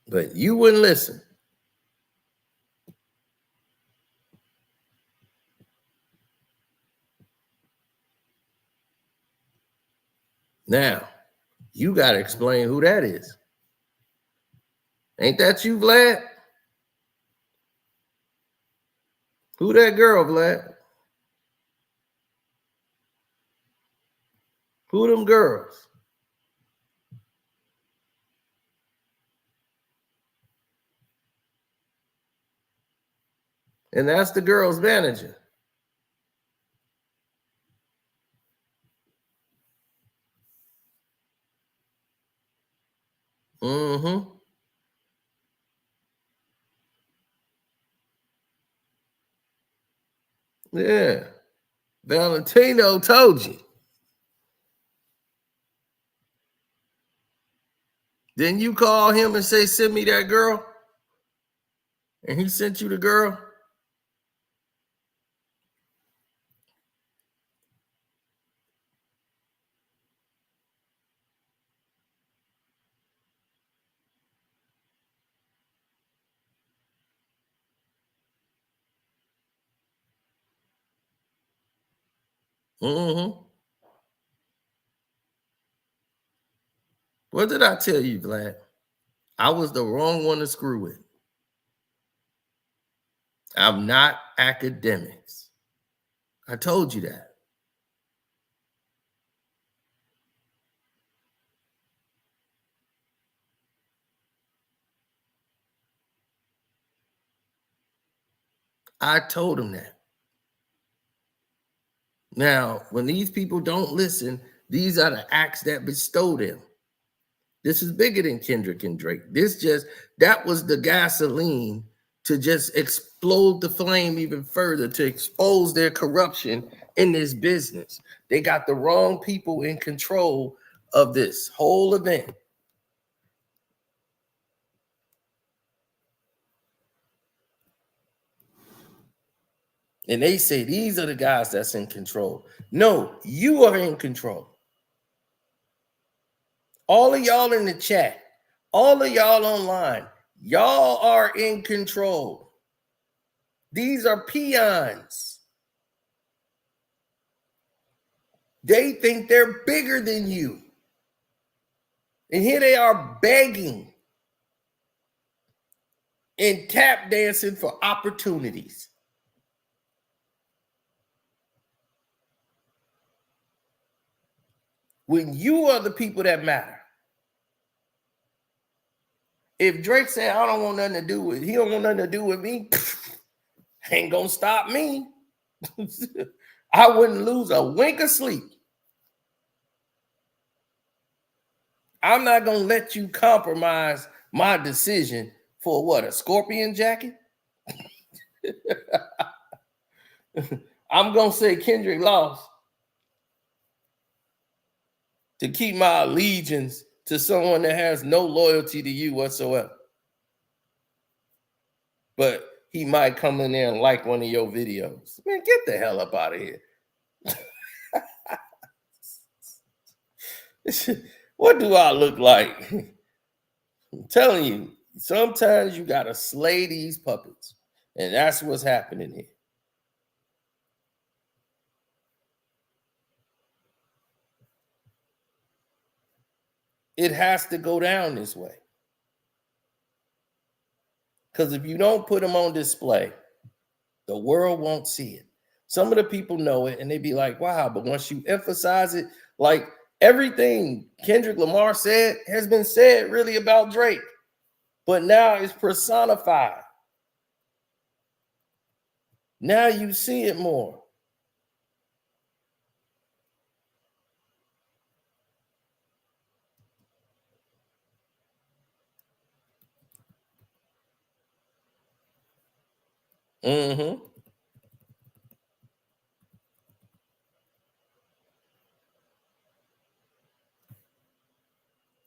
But you wouldn't listen. Now, you got to explain who that is. Ain't that you, Vlad? Who that girl, Vlad? Who them girls? And that's the girl's manager. Mm-hmm. Yeah. Valentino told you. Didn't you call him and say, send me that girl? And he sent you the girl? Mm-hmm. What did I tell you, Vlad? I was the wrong one to screw with. I'm not Akademiks. I told you that. I told him that. Now, when these people don't listen, these are the acts that bestow them. This is bigger than Kendrick and Drake. That was the gasoline to just explode the flame even further, to expose their corruption in this business. They got the wrong people in control of this whole event. And they say these are the guys that's in control. No, you are in control. All of y'all in the chat, all of y'all online, y'all are in control. These are peons. They think they're bigger than you. And here they are begging and tap dancing for opportunities. When you are the people that matter. If Drake said, I don't want nothing to do with, he don't want nothing to do with me, ain't gonna stop me. I wouldn't lose a wink of sleep. I'm not gonna let you compromise my decision for what, a scorpion jacket? I'm gonna say Kendrick lost to keep my allegiance to someone that has no loyalty to you whatsoever. But he might come in there and like one of your videos. Man, get the hell up out of here. What do I look like? I'm telling you, sometimes you gotta slay these puppets. And that's what's happening here. It has to go down this way. Because if you don't put them on display, the world won't see it. Some of the people know it and they be like, wow, but once you emphasize it, like everything Kendrick Lamar said has been said really about Drake, but now it's personified. Now you see it more. Mm-hmm.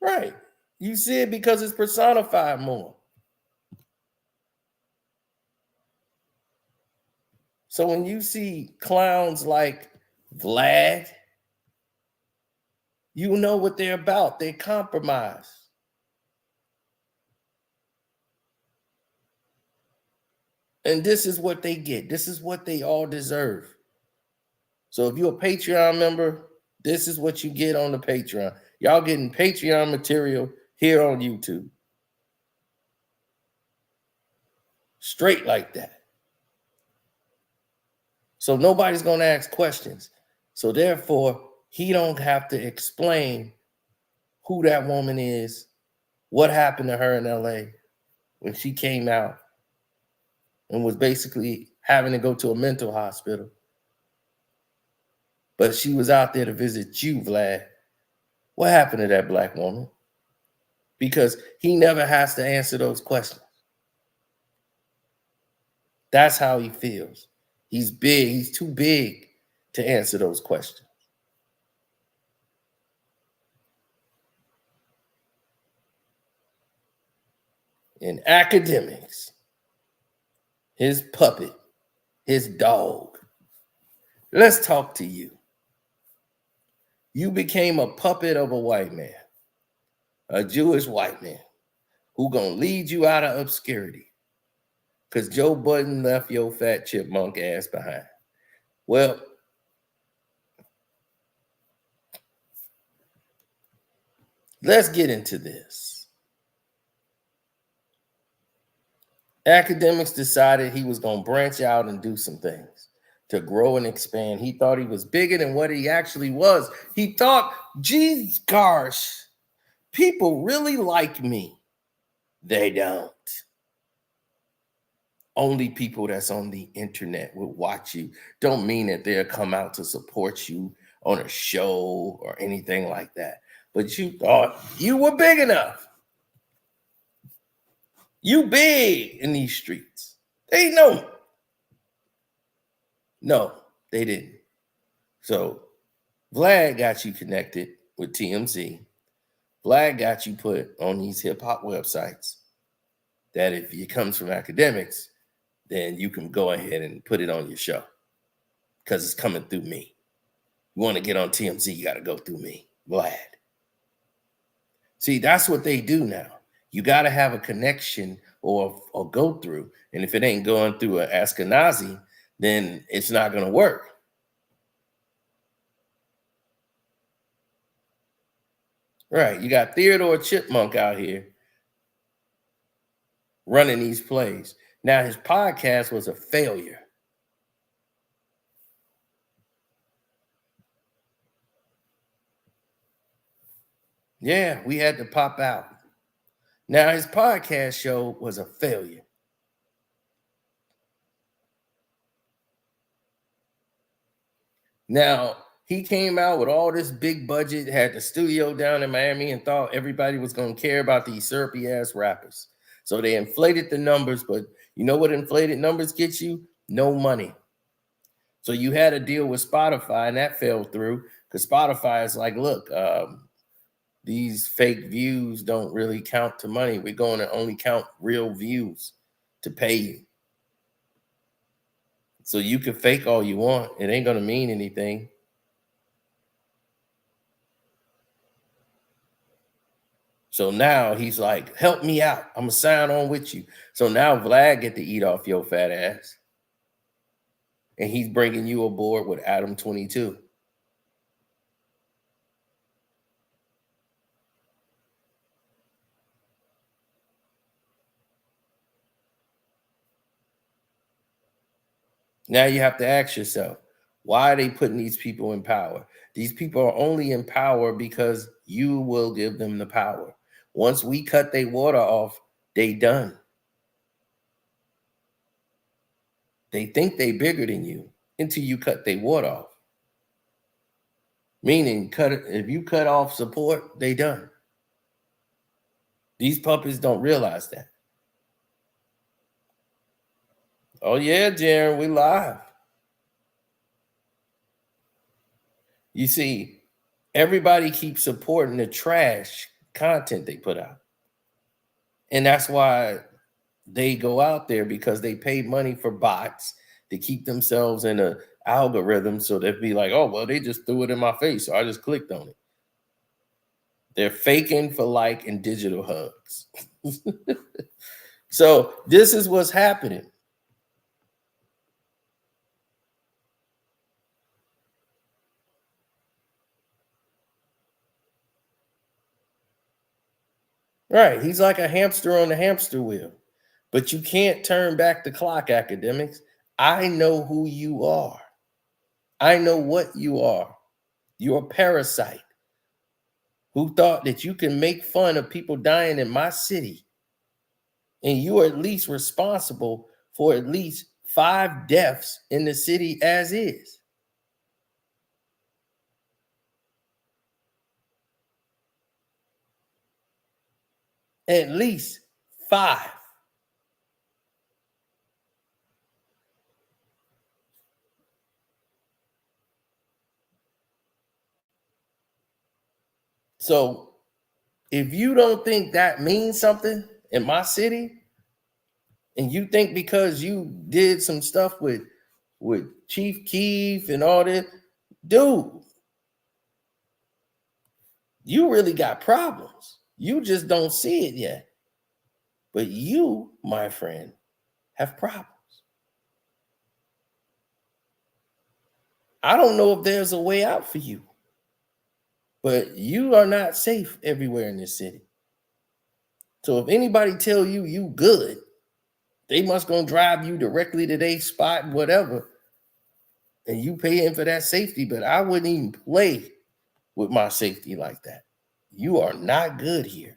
Right. You see it because it's personified more. So when you see clowns like Vlad, you know what they're about. They compromise. And this is what they get. This is what they all deserve. So if you're a Patreon member, this is what you get on the Patreon. Y'all getting Patreon material here on YouTube. Straight like that. So nobody's going to ask questions. So therefore, he don't have to explain who that woman is, what happened to her in LA when she came out and was basically having to go to a mental hospital. But she was out there to visit you, Vlad. What happened to that black woman? Because he never has to answer those questions. That's how he feels. He's big. He's too big to answer those questions. In Akademiks, his puppet, his dog. Let's talk to you. You became a puppet of a white man, a Jewish white man, who gonna lead you out of obscurity because Joe Budden left your fat chipmunk ass behind. Well, let's get into this. Akademiks decided he was going to branch out and do some things to grow and expand. He thought he was bigger than what he actually was. He thought, geez, gosh, people really like me. They don't. Only people that's on the internet will watch you. Don't mean that they'll come out to support you on a show or anything like that. But you thought you were big enough. You big in these streets. They know. No, they didn't. So Vlad got you connected with TMZ. Vlad got you put on these hip-hop websites that if it comes from Akademiks, then you can go ahead and put it on your show because it's coming through me. You want to get on TMZ, you got to go through me, Vlad. See, that's what they do now. You got to have a connection or go through. And if it ain't going through an Ashkenazi, then it's not going to work. Right. You got Theodore Chipmunk out here running these plays. Now, his podcast was a failure. Yeah, we had to pop out. Now, his podcast show was a failure. Now, he came out with all this big budget, had the studio down in Miami, and thought everybody was going to care about these syrupy ass rappers. So they inflated the numbers, but you know what inflated numbers get you? No money. So you had a deal with Spotify, and that fell through because Spotify is like, look, these fake views don't really count to money. We're going to only count real views to pay you. So you can fake all you want. It ain't going to mean anything. So now he's like, help me out. I'm going to sign on with you. So now Vlad get to eat off your fat ass. And he's bringing you aboard with Adam 22. Now you have to ask yourself, why are they putting these people in power? These people are only in power because you will give them the power. Once we cut their water off, they done. They think they bigger than you until you cut their water off. Meaning, if you cut off support, they done. These puppets don't realize that. Oh yeah, Jaron, we live. You see, everybody keeps supporting the trash content they put out. And that's why they go out there, because they pay money for bots to keep themselves in an algorithm. So they'd be like, oh, well, they just threw it in my face, so I just clicked on it. They're faking for like and digital hugs. So this is what's happening. Right. He's like a hamster on the hamster wheel. But you can't turn back the clock, Akademiks. I know who you are. I know what you are. You're a parasite who thought that you can make fun of people dying in my city. And you are at least responsible for at least 5 deaths in the city as is. At least 5. So if you don't think that means something in my city, and you think because you did some stuff with Chief Keef and all that, dude, you really got problems. You just don't see it yet. But you, my friend, have problems. I don't know if there's a way out for you, but you are not safe everywhere in this city. So if anybody tell you you good, they must gonna drive you directly to their spot, whatever, and you paying for that safety. But I wouldn't even play with my safety like that. You are not good here.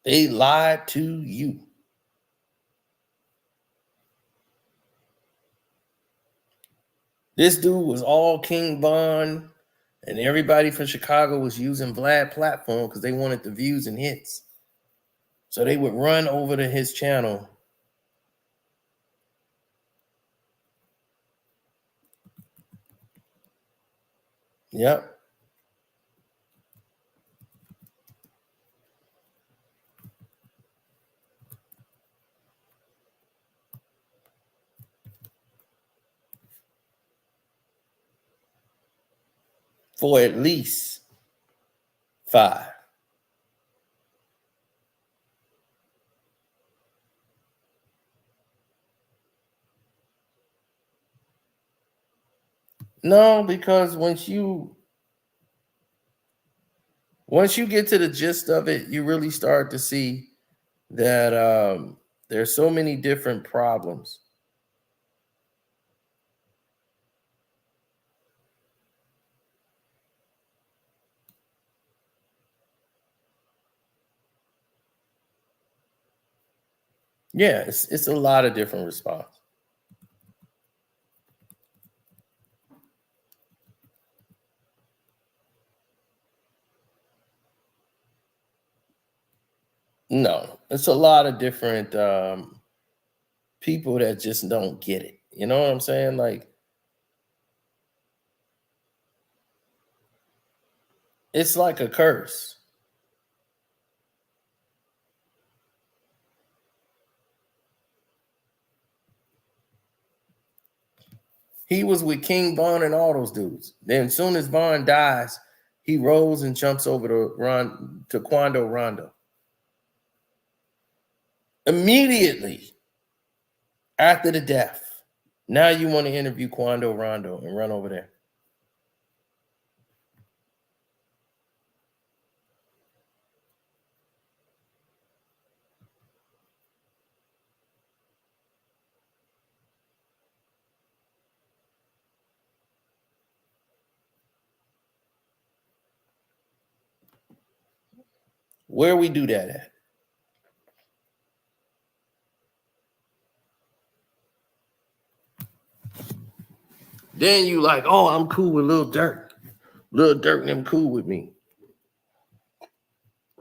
They lied to you. This dude was all King Von, and everybody from Chicago was using Vlad platform because they wanted the views and hits. So they would run over to his channel. Yep. For at least 5. No, because once you get to the gist of it, you really start to see that there's so many different problems. Yeah, it's a lot of different response. No, it's a lot of different people that just don't get it. You know what I'm saying? Like, it's like a curse. He was with King Von and all those dudes. Then as soon as Von dies, he rolls and jumps over to Quando Rondo. Immediately after the death. Now you want to interview Quando Rondo and run over there. Where we do that at? Then you like, oh, I'm cool with Lil Durk. Lil Durk and them cool with me.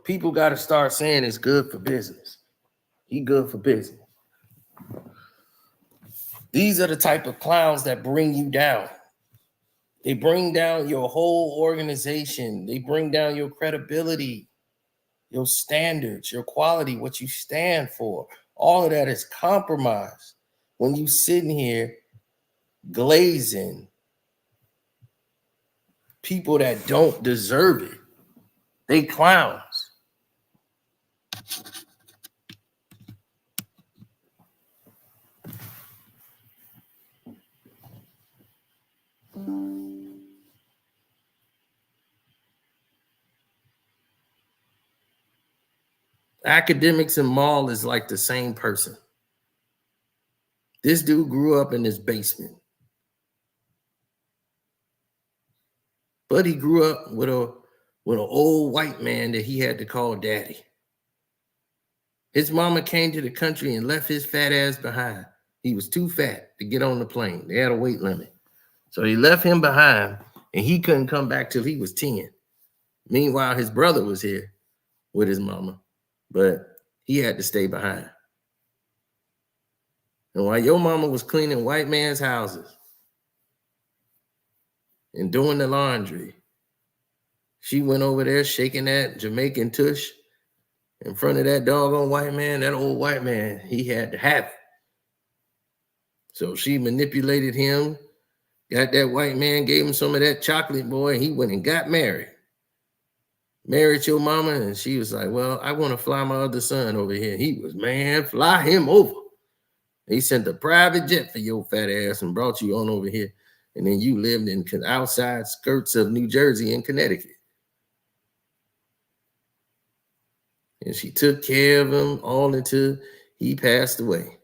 People got to start saying it's good for business. He good for business. These are the type of clowns that bring you down. They bring down your whole organization. They bring down your credibility, your standards, your quality, what you stand for. All of that is compromised when you sitting here glazing people that don't deserve it. They clowns. Akademiks and Mal is like the same person. This dude grew up in his basement. But he grew up with an old white man that he had to call daddy. His mama came to the country and left his fat ass behind. He was too fat to get on the plane. They had a weight limit. So he left him behind and he couldn't come back till he was 10. Meanwhile, his brother was here with his mama, but he had to stay behind. And while your mama was cleaning white man's houses and doing the laundry, she went over there shaking that Jamaican tush in front of that doggone white man. That old white man, he had to have it. So she manipulated him, got that white man, gave him some of that chocolate, boy, and he went and got married. Married your mama, and she was like, well, I want to fly my other son over here. He was, man, fly him over. He sent a private jet for your fat ass and brought you on over here. And then you lived in outside skirts of New Jersey and Connecticut. And she took care of him all until he passed away.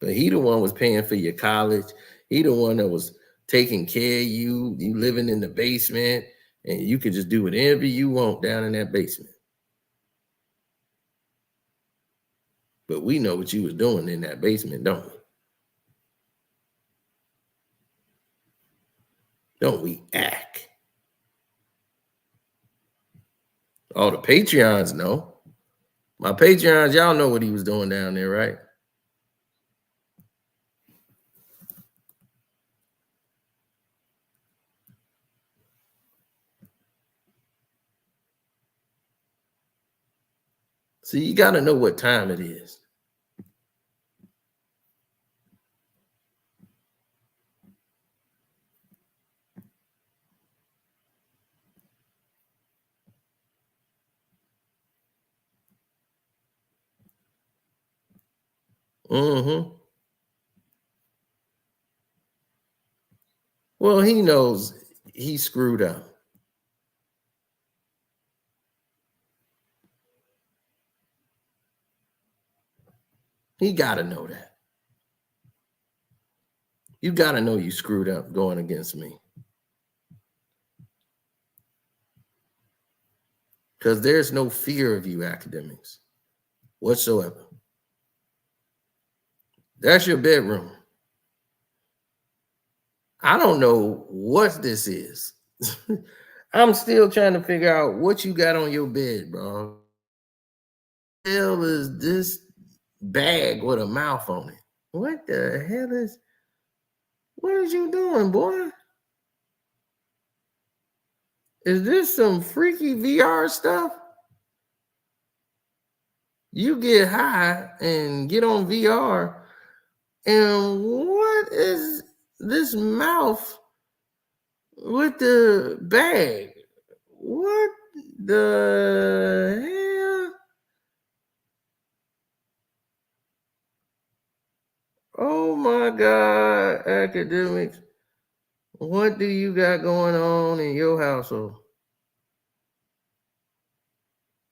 But he the one was paying for your college. He the one that was taking care of you. You living in the basement, and you could just do whatever you want down in that basement. But we know what you was doing in that basement, don't we? Don't we act? Oh, the Patreons know. My Patreons, y'all know what he was doing down there, right? See, you got to know what time it is. Mm-hmm. Well, he knows he screwed up. He got to know that. You got to know you screwed up going against me. Because there's no fear of you, Akademiks, whatsoever. That's your bedroom. I don't know what this is. I'm still trying to figure out what you got on your bed, bro. What the hell is this bag with a mouth on it? What the hell is... What is you doing, boy? Is this some freaky VR stuff? You get high and get on VR, and what is this mouth with the bag? What the hell? Oh my God, Akademiks. What do you got going on in your household?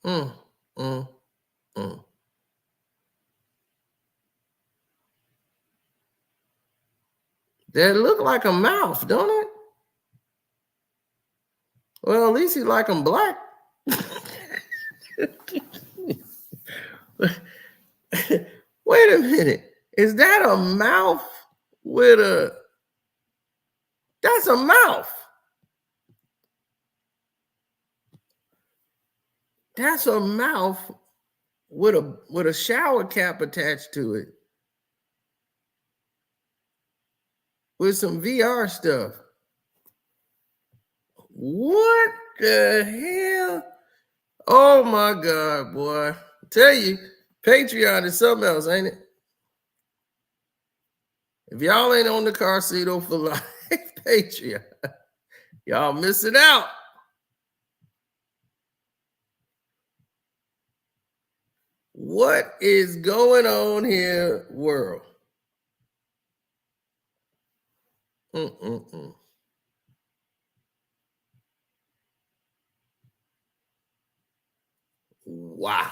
Mm, mm, mm. That look like a mouth, don't it? Well, at least he like them black. Wait a minute. Is that a mouth with a... That's a mouth. That's a mouth with a shower cap attached to it. With some VR stuff. What the hell? Oh my God, boy. I tell you, Patreon is something else, ain't it? If y'all ain't on the Karceno for Life Patreon, y'all missing out. What is going on here, world? Mm-mm-mm. Wow.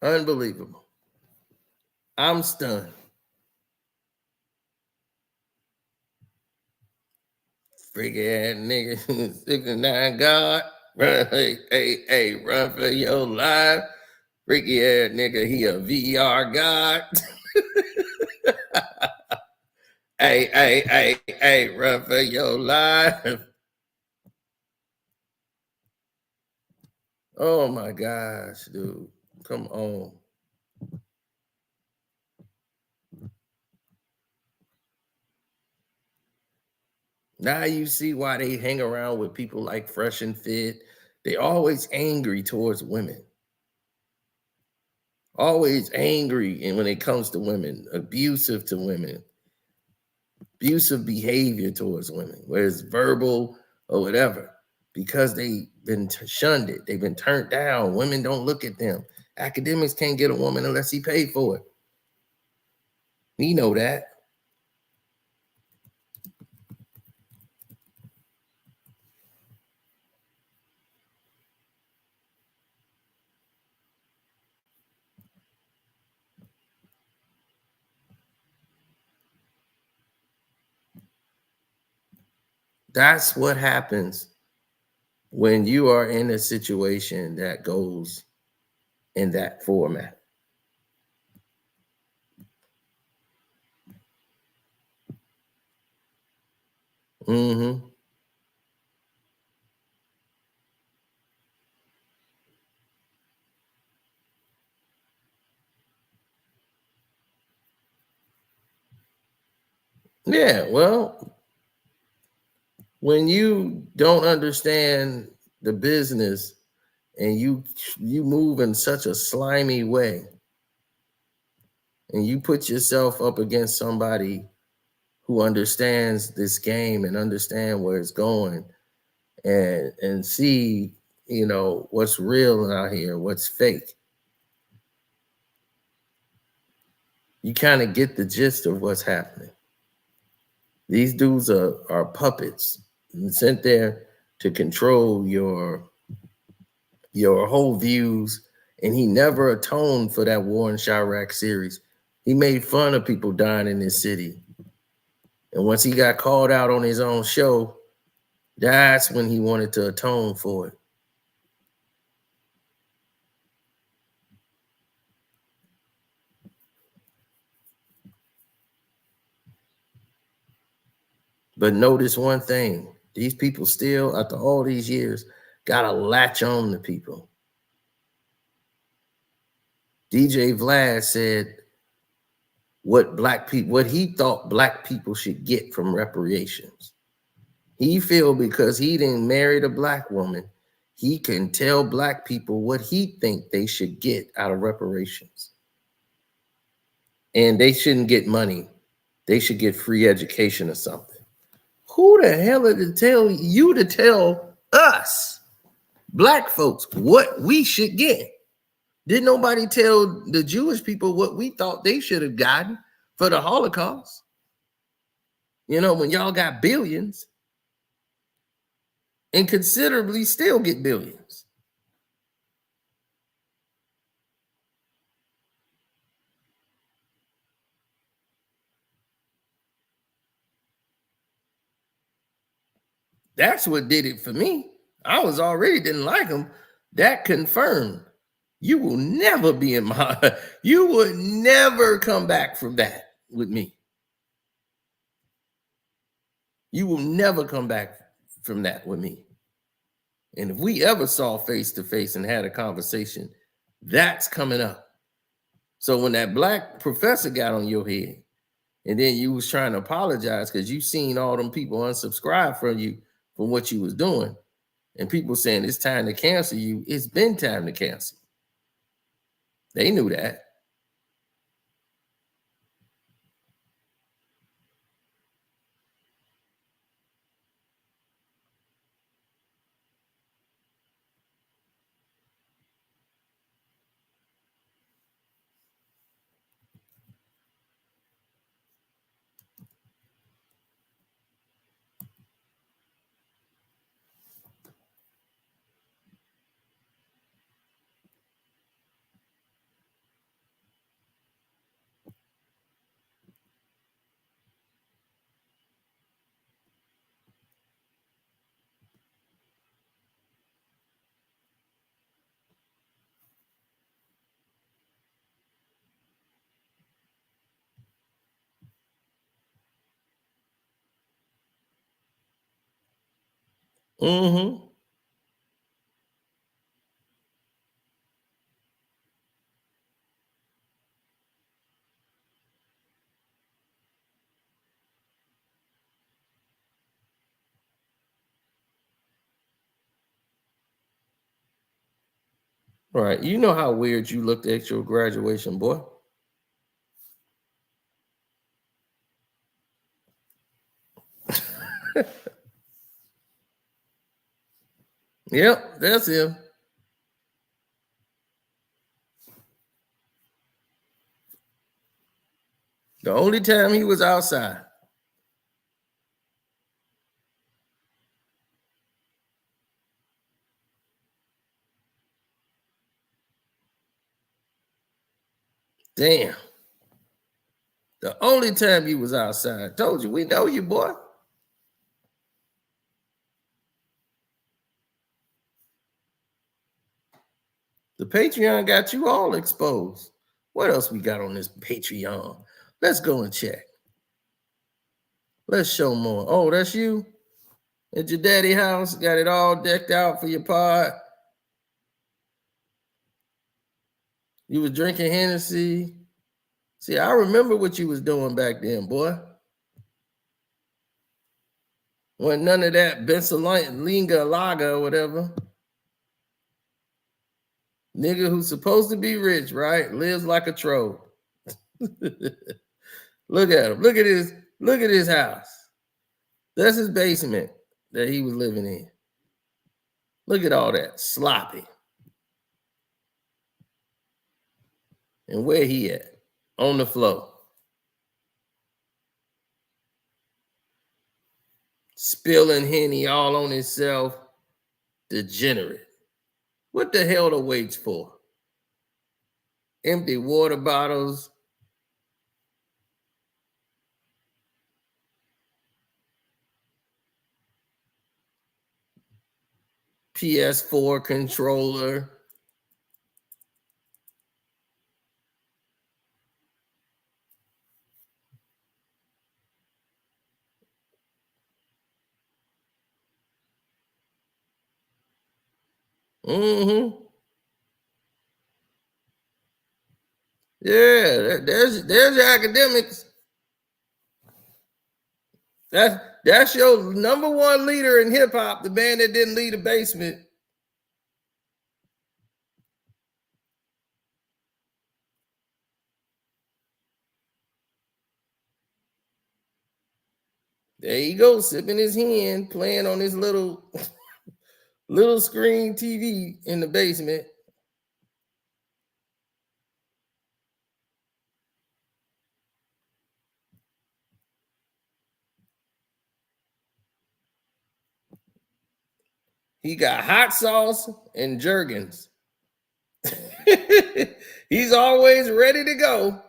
Unbelievable. I'm stunned. Freaky ass nigga, 69 God. Run, hey, run for your life. Freaky ass nigga, he a VR God. hey, run for your life. Oh my gosh, dude. Come on. Now you see why they hang around with people like Fresh and Fit. They always angry towards women. Always angry, and when it comes to women, abusive to women, abusive behavior towards women, whether it's verbal or whatever, because they've been shunned it. They've been turned down. Women don't look at them. Akademiks can't get a woman unless he paid for it. We know that. That's what happens when you are in a situation that goes in that format. Mm-hmm. Yeah, well, when you don't understand the business and you move in such a slimy way and you put yourself up against somebody who understands this game and understand where it's going and see, what's real out here, what's fake. You kind of get the gist of what's happening. These dudes are puppets sent there to control your whole views, and he never atoned for that war in Chirac series. He made fun of people dying in this city. And once he got called out on his own show, that's when he wanted to atone for it. But notice one thing, these people still, after all these years, gotta latch on to people. DJ Vlad said what he thought black people should get from reparations. He feel because he didn't marry a black woman, he can tell black people what he think they should get out of reparations. And they shouldn't get money. They should get free education or something. Who the hell is to tell you to tell us, black folks, what we should get? Didn't nobody tell the Jewish people what we thought they should have gotten for the Holocaust? When y'all got billions and considerably still get billions. That's what did it for me. I was already didn't like him. That confirmed you will never be in my, you would never come back from that with me. You will never come back from that with me. And if we ever saw face to face and had a conversation, that's coming up. So when that black professor got on your head and then you was trying to apologize because you seen all them people unsubscribe from you from what you was doing, and people saying it's time to cancel you, it's been time to cancel. They knew that. Mm-hmm. Right. You know how weird you looked at your graduation, boy. Yep, that's him. The only time he was outside. Damn. The only time you was outside. Told you, we know you, boy. The Patreon got you all exposed. What else we got on this Patreon? Let's go and check. Let's show more. Oh, that's you? at your daddy house? Got it all decked out for your pod? You was drinking Hennessy. See, I remember what you was doing back then, boy. Wasn't none of that Bensalinga Laga or whatever. Nigga who's supposed to be rich, right? Lives like a troll. Look at him. Look at his house. That's his basement that he was living in. Look at all that. Sloppy. And where he at? On the floor. Spilling Henny all on himself. Degenerate. What the hell the waits for? Empty water bottles. PS4 controller. Mm-hmm. Yeah, there's your Akademiks. That's your number one leader in hip hop, the man that didn't leave the basement. There you go, sipping his hen, playing on his little screen TV in the basement. He got hot sauce and Jergens. He's always ready to go.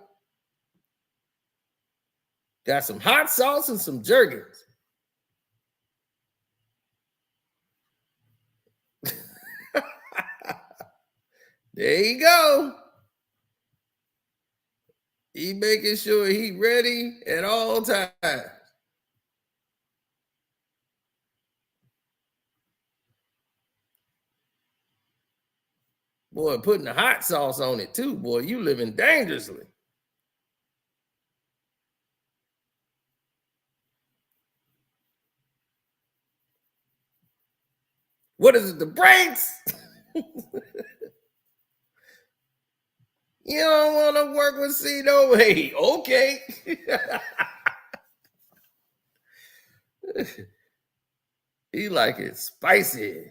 Got some hot sauce and some Jergens. There you go. He making sure he ready at all times. Boy, putting the hot sauce on it too, boy. You living dangerously. What is it, the brakes? You don't want to work with C no way. Okay. He like it spicy.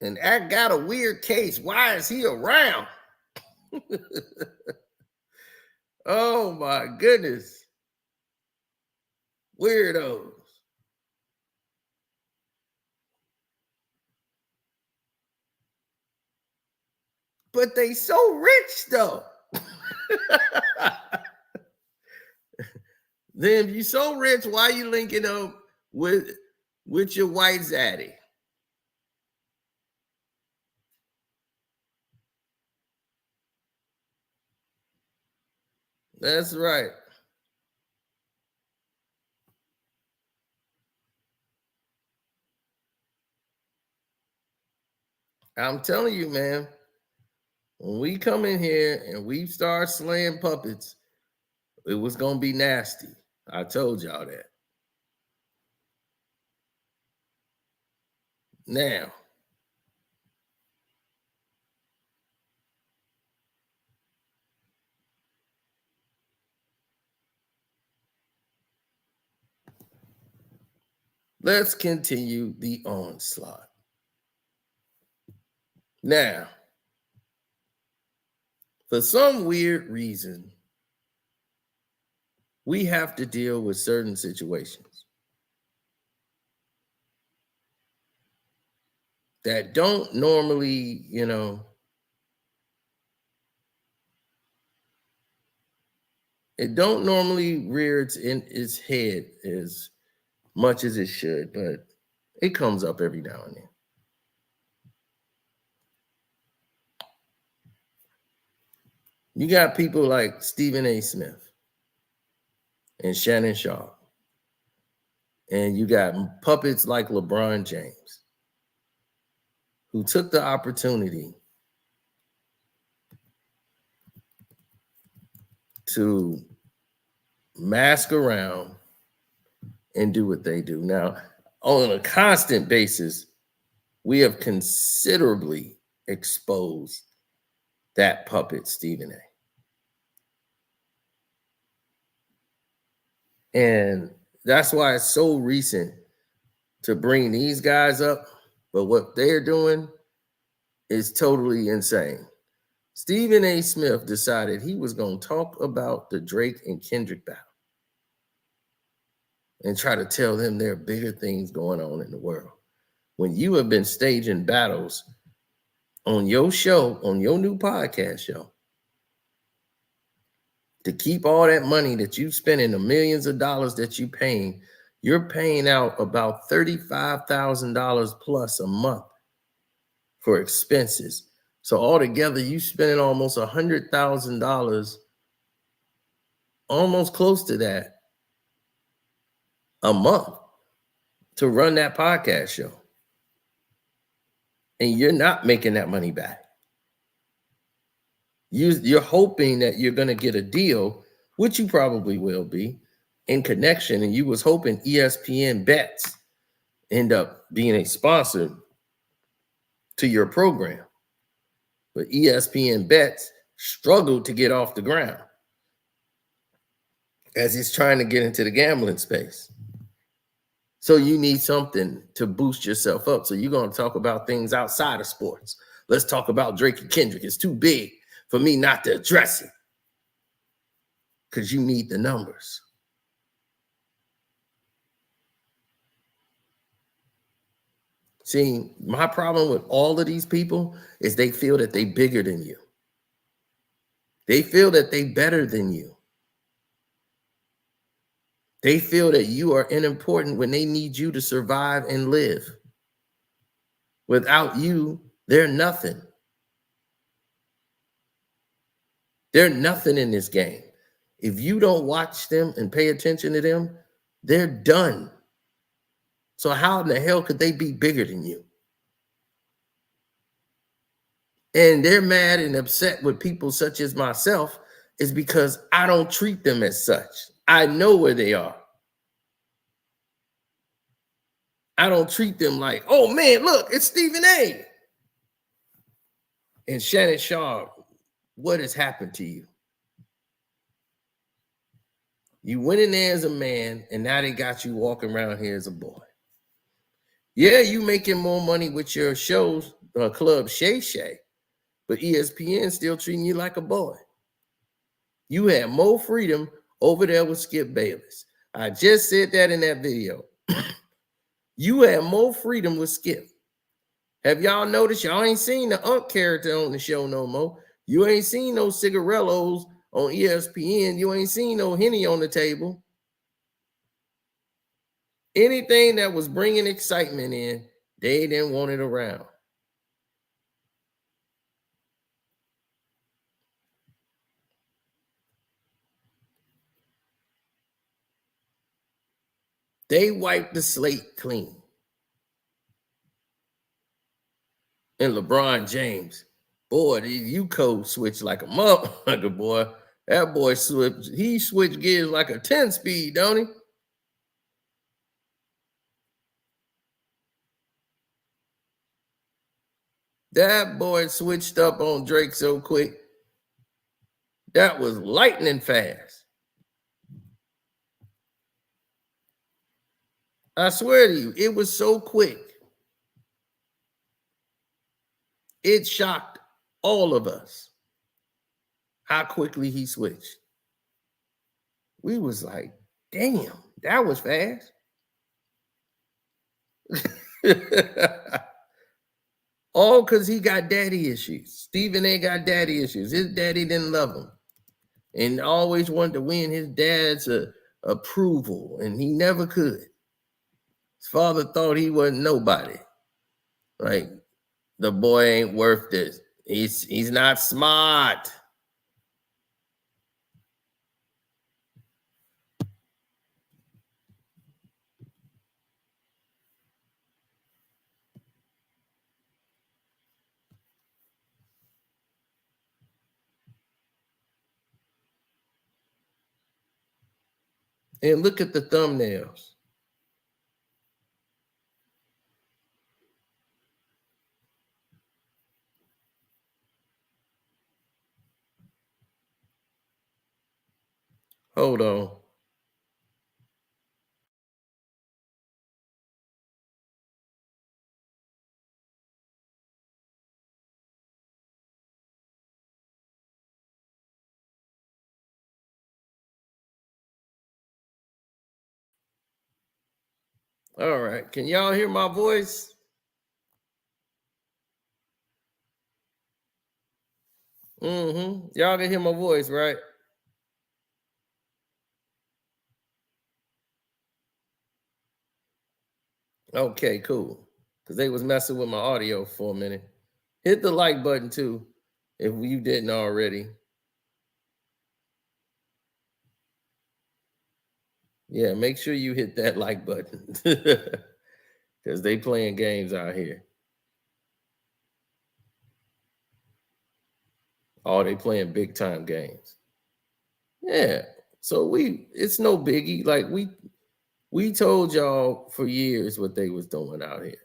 And I got a weird case. Why is he around? Oh my goodness. Weirdos. But they so rich though. Then if you so rich, why you linking up with your white zaddy? That's right. I'm telling you, man, when we come in here and we start slaying puppets, it was going to be nasty. I told y'all that. Now, let's continue the onslaught. Now, for some weird reason, we have to deal with certain situations that don't normally, it don't normally rear its head as much as it should, but it comes up every now and then. You got people like Stephen A. Smith and Shannon Sharp. And you got puppets like LeBron James, who took the opportunity to mask around and do what they do. Now, on a constant basis, we have considerably exposed that puppet, Stephen A. And that's why it's so recent to bring these guys up. But what they're doing is totally insane. Stephen A. Smith decided he was going to talk about the Drake and Kendrick battle and try to tell them there are bigger things going on in the world. When you have been staging battles on your show, on your new podcast show, to keep all that money that you spend in the millions of dollars that you're paying out about $35,000 plus a month for expenses. So altogether, you spending almost $100,000, almost close to that, a month to run that podcast show. And you're not making that money back. You're hoping that you're going to get a deal, which you probably will be, in connection. And you was hoping ESPN bets end up being a sponsor to your program. But ESPN bets struggled to get off the ground as he's trying to get into the gambling space. So you need something to boost yourself up. So you're going to talk about things outside of sports. Let's talk about Drake and Kendrick. It's too big for me not to address it because you need the numbers. See, my problem with all of these people is they feel that they're bigger than you. They feel that they're better than you. They feel that you are unimportant when they need you to survive and live. Without you, they're nothing. They're nothing in this game. If you don't watch them and pay attention to them, they're done. So how in the hell could they be bigger than you? And they're mad and upset with people such as myself is because I don't treat them as such. I know where they are. I don't treat them like, oh man, look, it's Stephen A. And Shannon Sharp, what has happened to you? You went in there as a man, and now they got you walking around here as a boy. Yeah, you making more money with your shows, Club Shay Shay, but ESPN still treating you like a boy. You had more freedom over there with Skip Bayless. I just said that in that video. You had more freedom with Skip. Have y'all noticed y'all ain't seen the Unc character on the show no more? You ain't seen no cigarellos on ESPN. You ain't seen no Henny on the table. Anything that was bringing excitement in, they didn't want it around. They wiped the slate clean. And LeBron James, boy, you code switch like a motherfucker, boy. That boy switched gears like a 10-speed, don't he? That boy switched up on Drake so quick. That was lightning fast. I swear to you, it was so quick. It shocked all of us how quickly he switched. We was like, damn, that was fast. All because he got daddy issues. Stephen A. got daddy issues. His daddy didn't love him and always wanted to win his dad's approval, and he never could. His father thought he wasn't nobody. Like, the boy ain't worth this. He's not smart. And look at the thumbnails. Hold on. All right. Can y'all hear my voice? Y'all can hear my voice, right? Okay, cool. Because they was messing with my audio for a minute. Hit the like button too, if you didn't already. Yeah, make sure you hit that like button. Because they playing games out here. Oh, they playing big time games. Yeah. So it's no biggie. Like we told y'all for years what they was doing out here.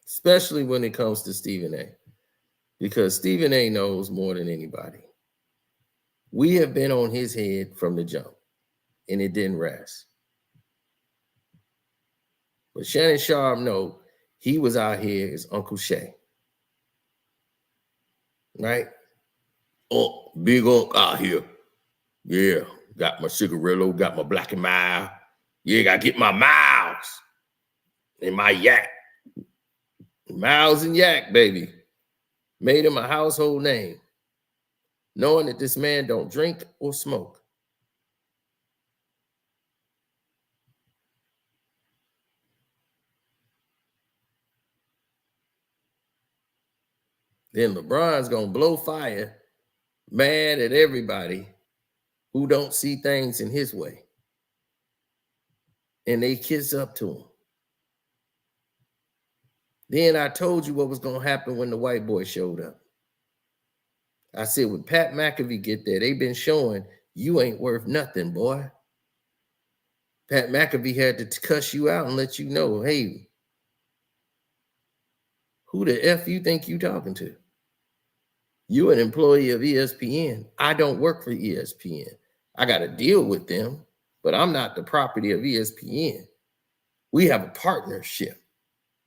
Especially when it comes to Stephen A. Because Stephen A knows more than anybody. We have been on his head from the jump, and it didn't rest. But Shannon Sharp, no, he was out here as Uncle Shay. Right? Oh, big Unc out here. Yeah, got my cigarillo, got my Black and Mild. Yeah, got to get my miles and my yak. Miles and yak, baby. Made him a household name. Knowing that this man don't drink or smoke. Then LeBron's going to blow fire, mad at everybody who don't see things in his way. And they kiss up to him. Then I told you what was going to happen when the white boy showed up. I said, when Pat McAfee get there, they've been showing you ain't worth nothing, boy. Pat McAfee had to cuss you out and let you know, hey, who the F you think you talking to? You an employee of ESPN. I don't work for ESPN. I got to deal with them, but I'm not the property of ESPN. We have a partnership.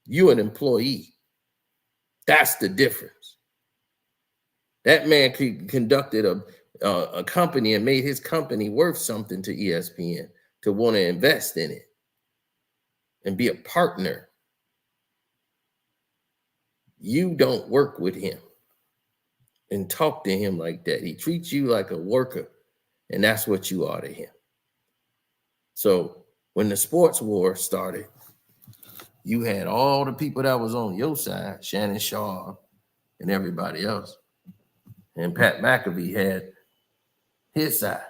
You an employee. That's the difference. That man conducted a company and made his company worth something to ESPN to want to invest in it and be a partner. You don't work with him and talk to him like that. He treats you like a worker, and that's what you are to him. So when the sports war started, you had all the people that was on your side, Shannon Sharp and everybody else. And Pat McAfee had his side.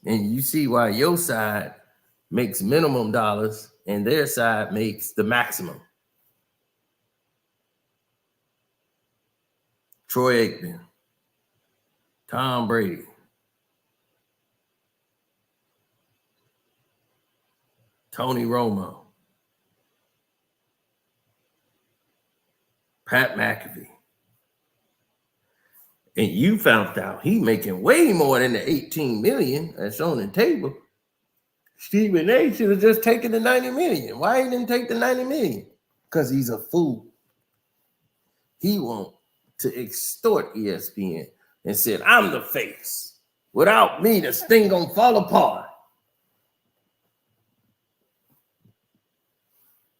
And you see why your side makes minimum dollars and their side makes the maximum. Troy Aikman, Tom Brady, Tony Romo, Pat McAfee. And you found out he making way more than the 18 million that's on the table. Stephen A should have just taken the 90 million. Why he didn't take the 90 million? Because he's a fool. He want to extort ESPN and said, I'm the face. Without me, this thing gonna fall apart.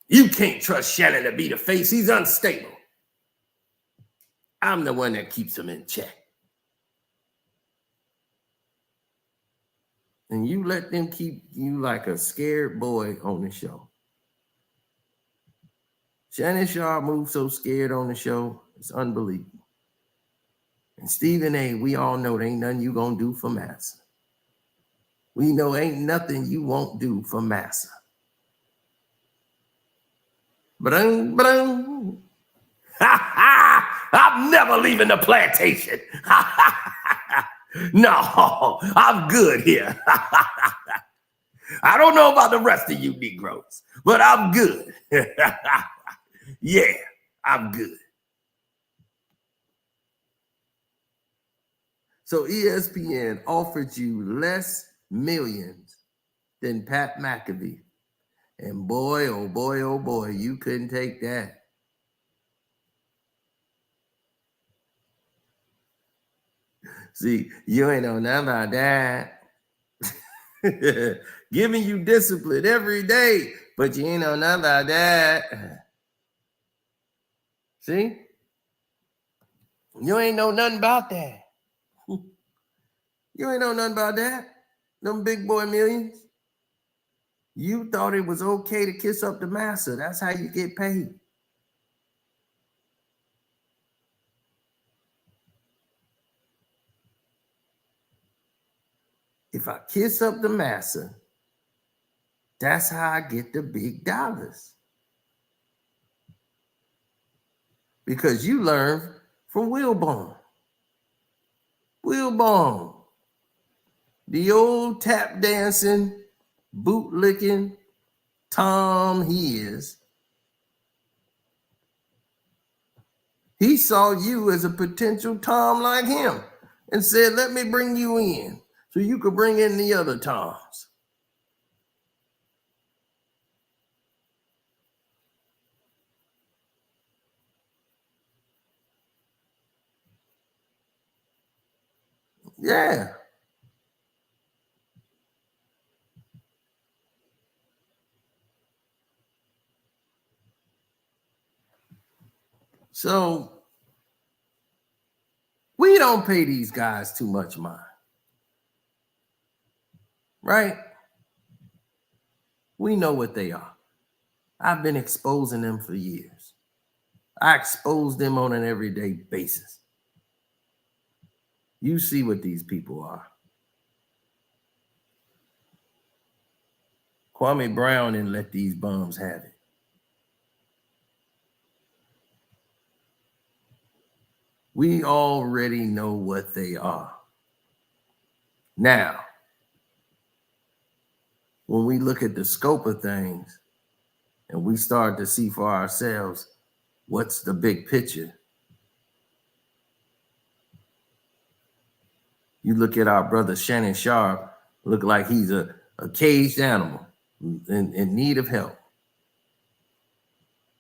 You can't trust Shannon to be the face. He's unstable. I'm the one that keeps him in check. And you let them keep you like a scared boy on the show. Shannon Sharp moves so scared on the show, it's unbelievable. And Stephen A, we all know there ain't nothing you gonna do for Massa. We know ain't nothing you won't do for Massa. Ba-dum. Ha ha! I'm never leaving the plantation. No, I'm good here. I don't know about the rest of you Negroes, but I'm good. Yeah, I'm good. So ESPN offered you less millions than Pat McAfee. And boy, oh boy, oh boy, you couldn't take that. See, you ain't know nothing about that. Giving you discipline every day, but you ain't know nothing about that. See? You ain't know nothing about that. You ain't know nothing about that. Them big boy millions. You thought it was okay to kiss up the master. That's how you get paid. If I kiss up the master, that's how I get the big dollars. Because you learn from Wilbon. Wilbon, the old tap dancing, boot licking Tom he is. He saw you as a potential Tom like him and said, let me bring you in so you could bring in the other Toms. Yeah. So we don't pay these guys too much mind. Right? We know what they are. I've been exposing them for years. I expose them on an everyday basis. You see what these people are. Kwame Brown didn't let these bums have it. We already know what they are. Now, when we look at the scope of things and we start to see for ourselves what's the big picture, you look at our brother Shannon Sharp, look like he's a caged animal in need of help.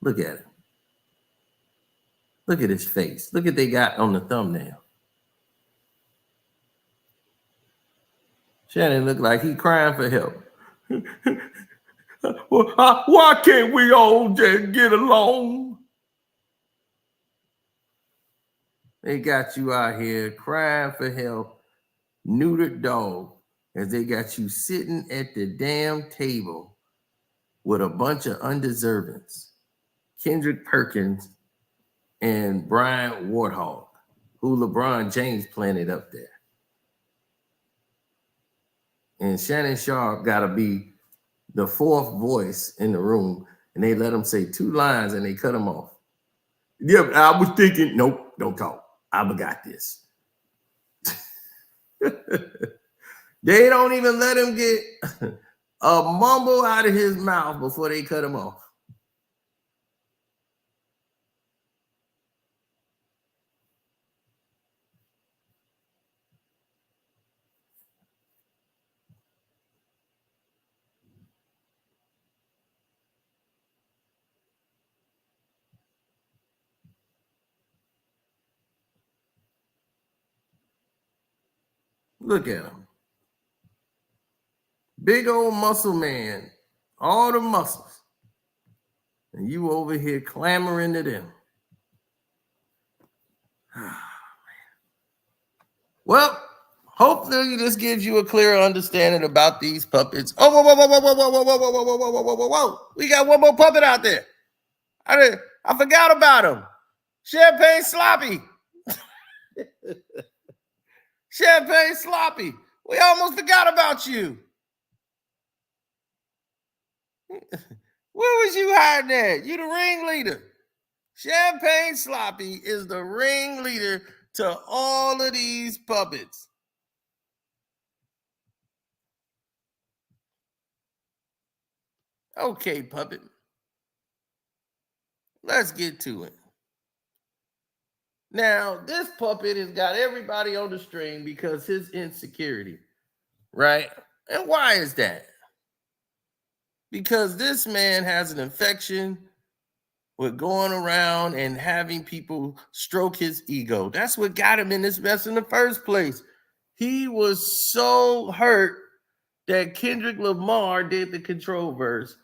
Look at him. Look at his face. Look at they got on the thumbnail. Shannon looked like he crying for help. Why can't we all just get along? They got you out here crying for help, neutered dog, as they got you sitting at the damn table with a bunch of undeservings, Kendrick Perkins and Brian Warthog, who LeBron James planted up there. And Shannon Sharp got to be the fourth voice in the room, and they let him say 2 lines and they cut him off. Yeah, I was thinking, nope, don't talk. I got this. They don't even let him get a mumble out of his mouth before they cut him off. Look at him. Big old muscle man, all the muscles. And you over here clamoring to them. Well, hopefully this gives you a clearer understanding about these puppets. Oh, whoa, whoa, whoa, whoa, whoa, whoa, whoa, whoa, whoa, whoa, whoa, whoa, whoa, whoa. We got one more puppet out there. I forgot about him. Champagne Sloppy. Champagne Sloppy. We almost forgot about you. Where is you hiding at? You the ringleader. Champagne Sloppy is the ringleader to all of these puppets. Okay, puppet. Let's get to it. Now, this puppet has got everybody on the string because his insecurity, right? And why is that? Because this man has an infection with going around and having people stroke his ego. That's what got him in this mess in the first place. He was so hurt that Kendrick Lamar did the control verse.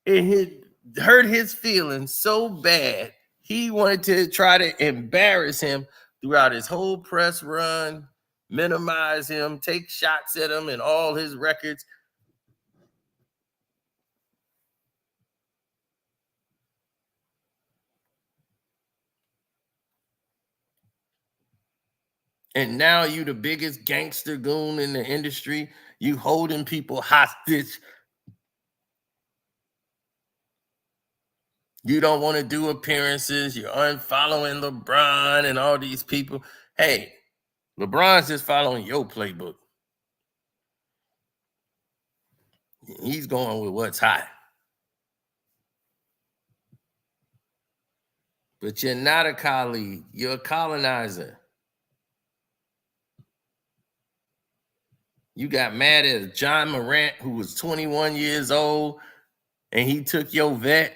It hurt his feelings so bad, he wanted to try to embarrass him throughout his whole press run, minimize him, take shots at him and all his records. And now you the biggest gangster goon in the industry. You holding people hostage. You don't want to do appearances. You're unfollowing LeBron and all these people. Hey, LeBron's just following your playbook. He's going with what's hot. But you're not a colleague. You're a colonizer. You got mad at John Morant, who was 21 years old, and he took your vet.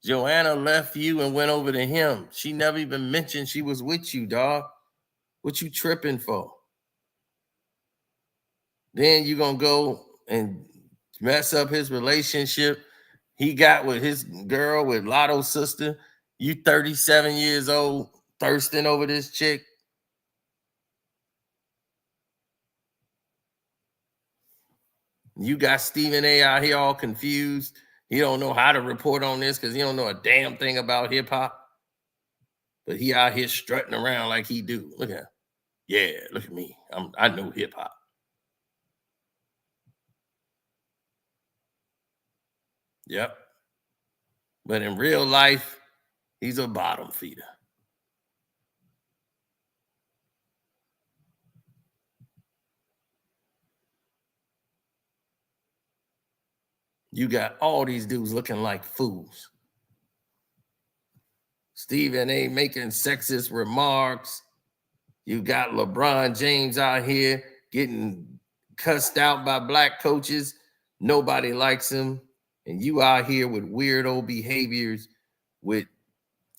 Joanna left you and went over to him. She never even mentioned she was with you, dog. What you tripping for? Then you gonna go and mess up his relationship he got with his girl, with Lotto's sister. You 37 years old, thirsting over this chick. You got Stephen A out here all confused. He don't know how to report on this because he don't know a damn thing about hip-hop. But he out here strutting around like he do. Look at him. Yeah, look at me. I know hip-hop. Yep. But in real life, he's a bottom feeder. You got all these dudes looking like fools. Stephen A making sexist remarks. You got LeBron James out here getting cussed out by black coaches. Nobody likes him. And you out here with weirdo behaviors with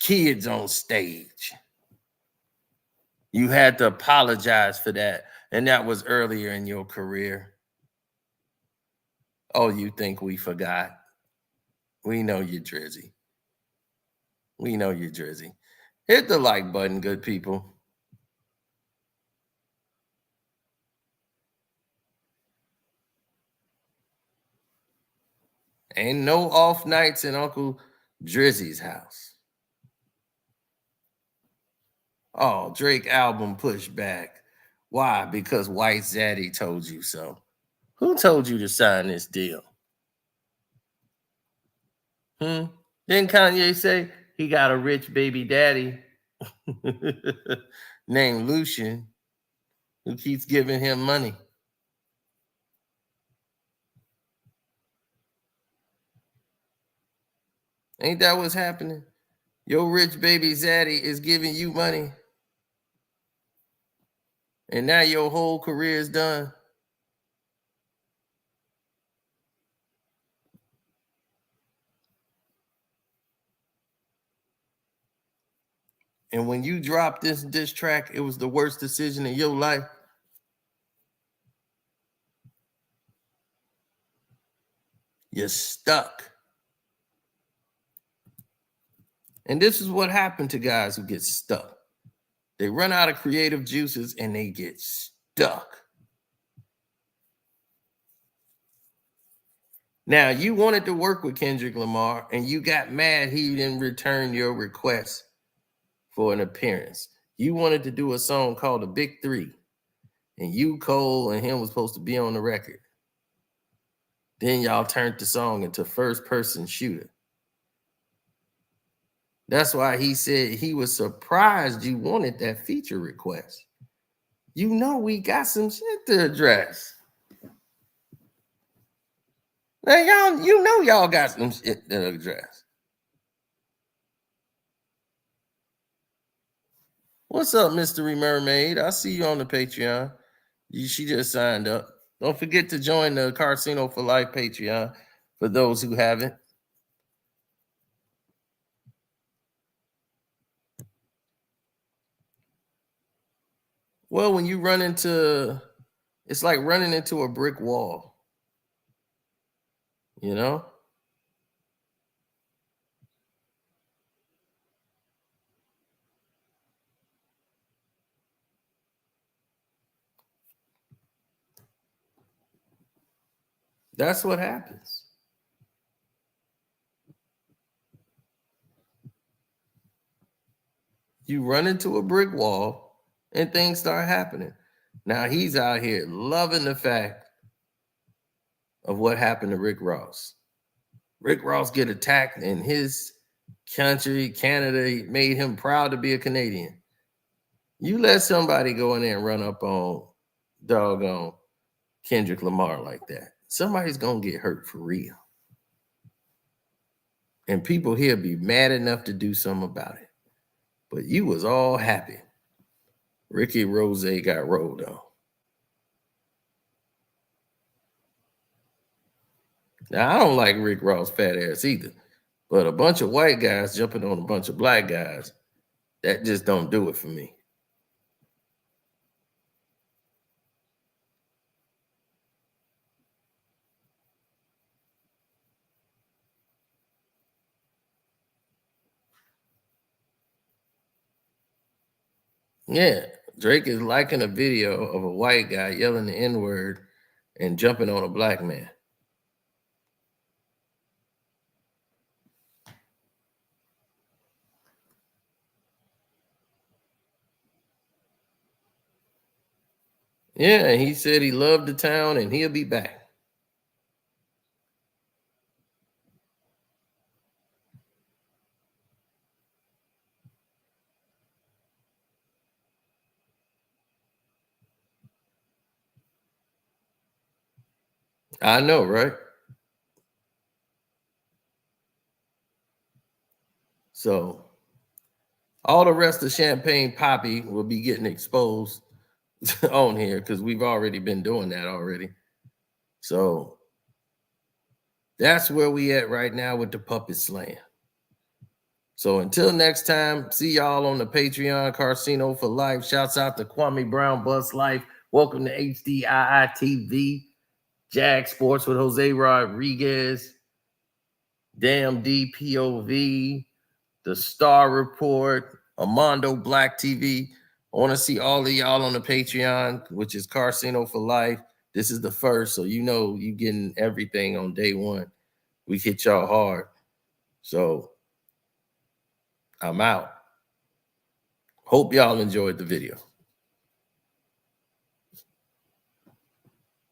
kids on stage. You had to apologize for that. And that was earlier in your career. Oh, you think we forgot? We know you're Drizzy. We know you're Drizzy. Hit the like button, good people. Ain't no off nights in Uncle Drizzy's house. Oh, Drake album pushed back. Why? Because White Zaddy told you so. Who told you to sign this deal? Didn't Kanye say he got a rich baby daddy named Lucian who keeps giving him money? Ain't that what's happening? Your rich baby Zaddy is giving you money. And now your whole career is done. And when you dropped this diss track, it was the worst decision in your life. You're stuck. And this is what happened to guys who get stuck. They run out of creative juices and they get stuck. Now, you wanted to work with Kendrick Lamar and you got mad he didn't return your request for an appearance. You wanted to do a song called The Big Three, and you, Cole, and him was supposed to be on the record. Then y'all turned the song into first person shooter. That's why he said he was surprised you wanted that feature request. You know we got some shit to address. Now y'all, you know y'all got some shit to address. What's up, Mystery Mermaid? I see you on the Patreon. She just signed up. Don't forget to join the Karceno for Life Patreon for those who haven't. Well, when you run into, it's like running into a brick wall. You know? That's what happens. You run into a brick wall and things start happening. Now he's out here loving the fact of what happened to Rick Ross. Rick Ross get attacked in his country, Canada, made him proud to be a Canadian. You let somebody go in there and run up on doggone Kendrick Lamar like that, somebody's gonna get hurt for real. And people here be mad enough to do something about it. But you was all happy. Ricky Rose got rolled on. Now, I don't like Rick Ross' fat ass either. But a bunch of white guys jumping on a bunch of black guys, that just don't do it for me. Yeah, Drake is liking a video of a white guy yelling the N-word and jumping on a black man. Yeah, he said he loved the town and he'll be back. I know, right? So all the rest of Champagne Poppy will be getting exposed on here because we've already been doing that already. So that's where we at right now with the puppet slaying. So until next time, see y'all on the Patreon, Karceno for Life. Shouts out to Kwame Brown, Bus Life. Welcome to HDII TV. Jag Sports with Jose Rodriguez. Damn DPOV. The Star Report. Armando Black TV. I want to see all of y'all on the Patreon, which is Karceno for Life. This is the first, so you know you getting everything on day one. We hit y'all hard. So I'm out. Hope y'all enjoyed the video.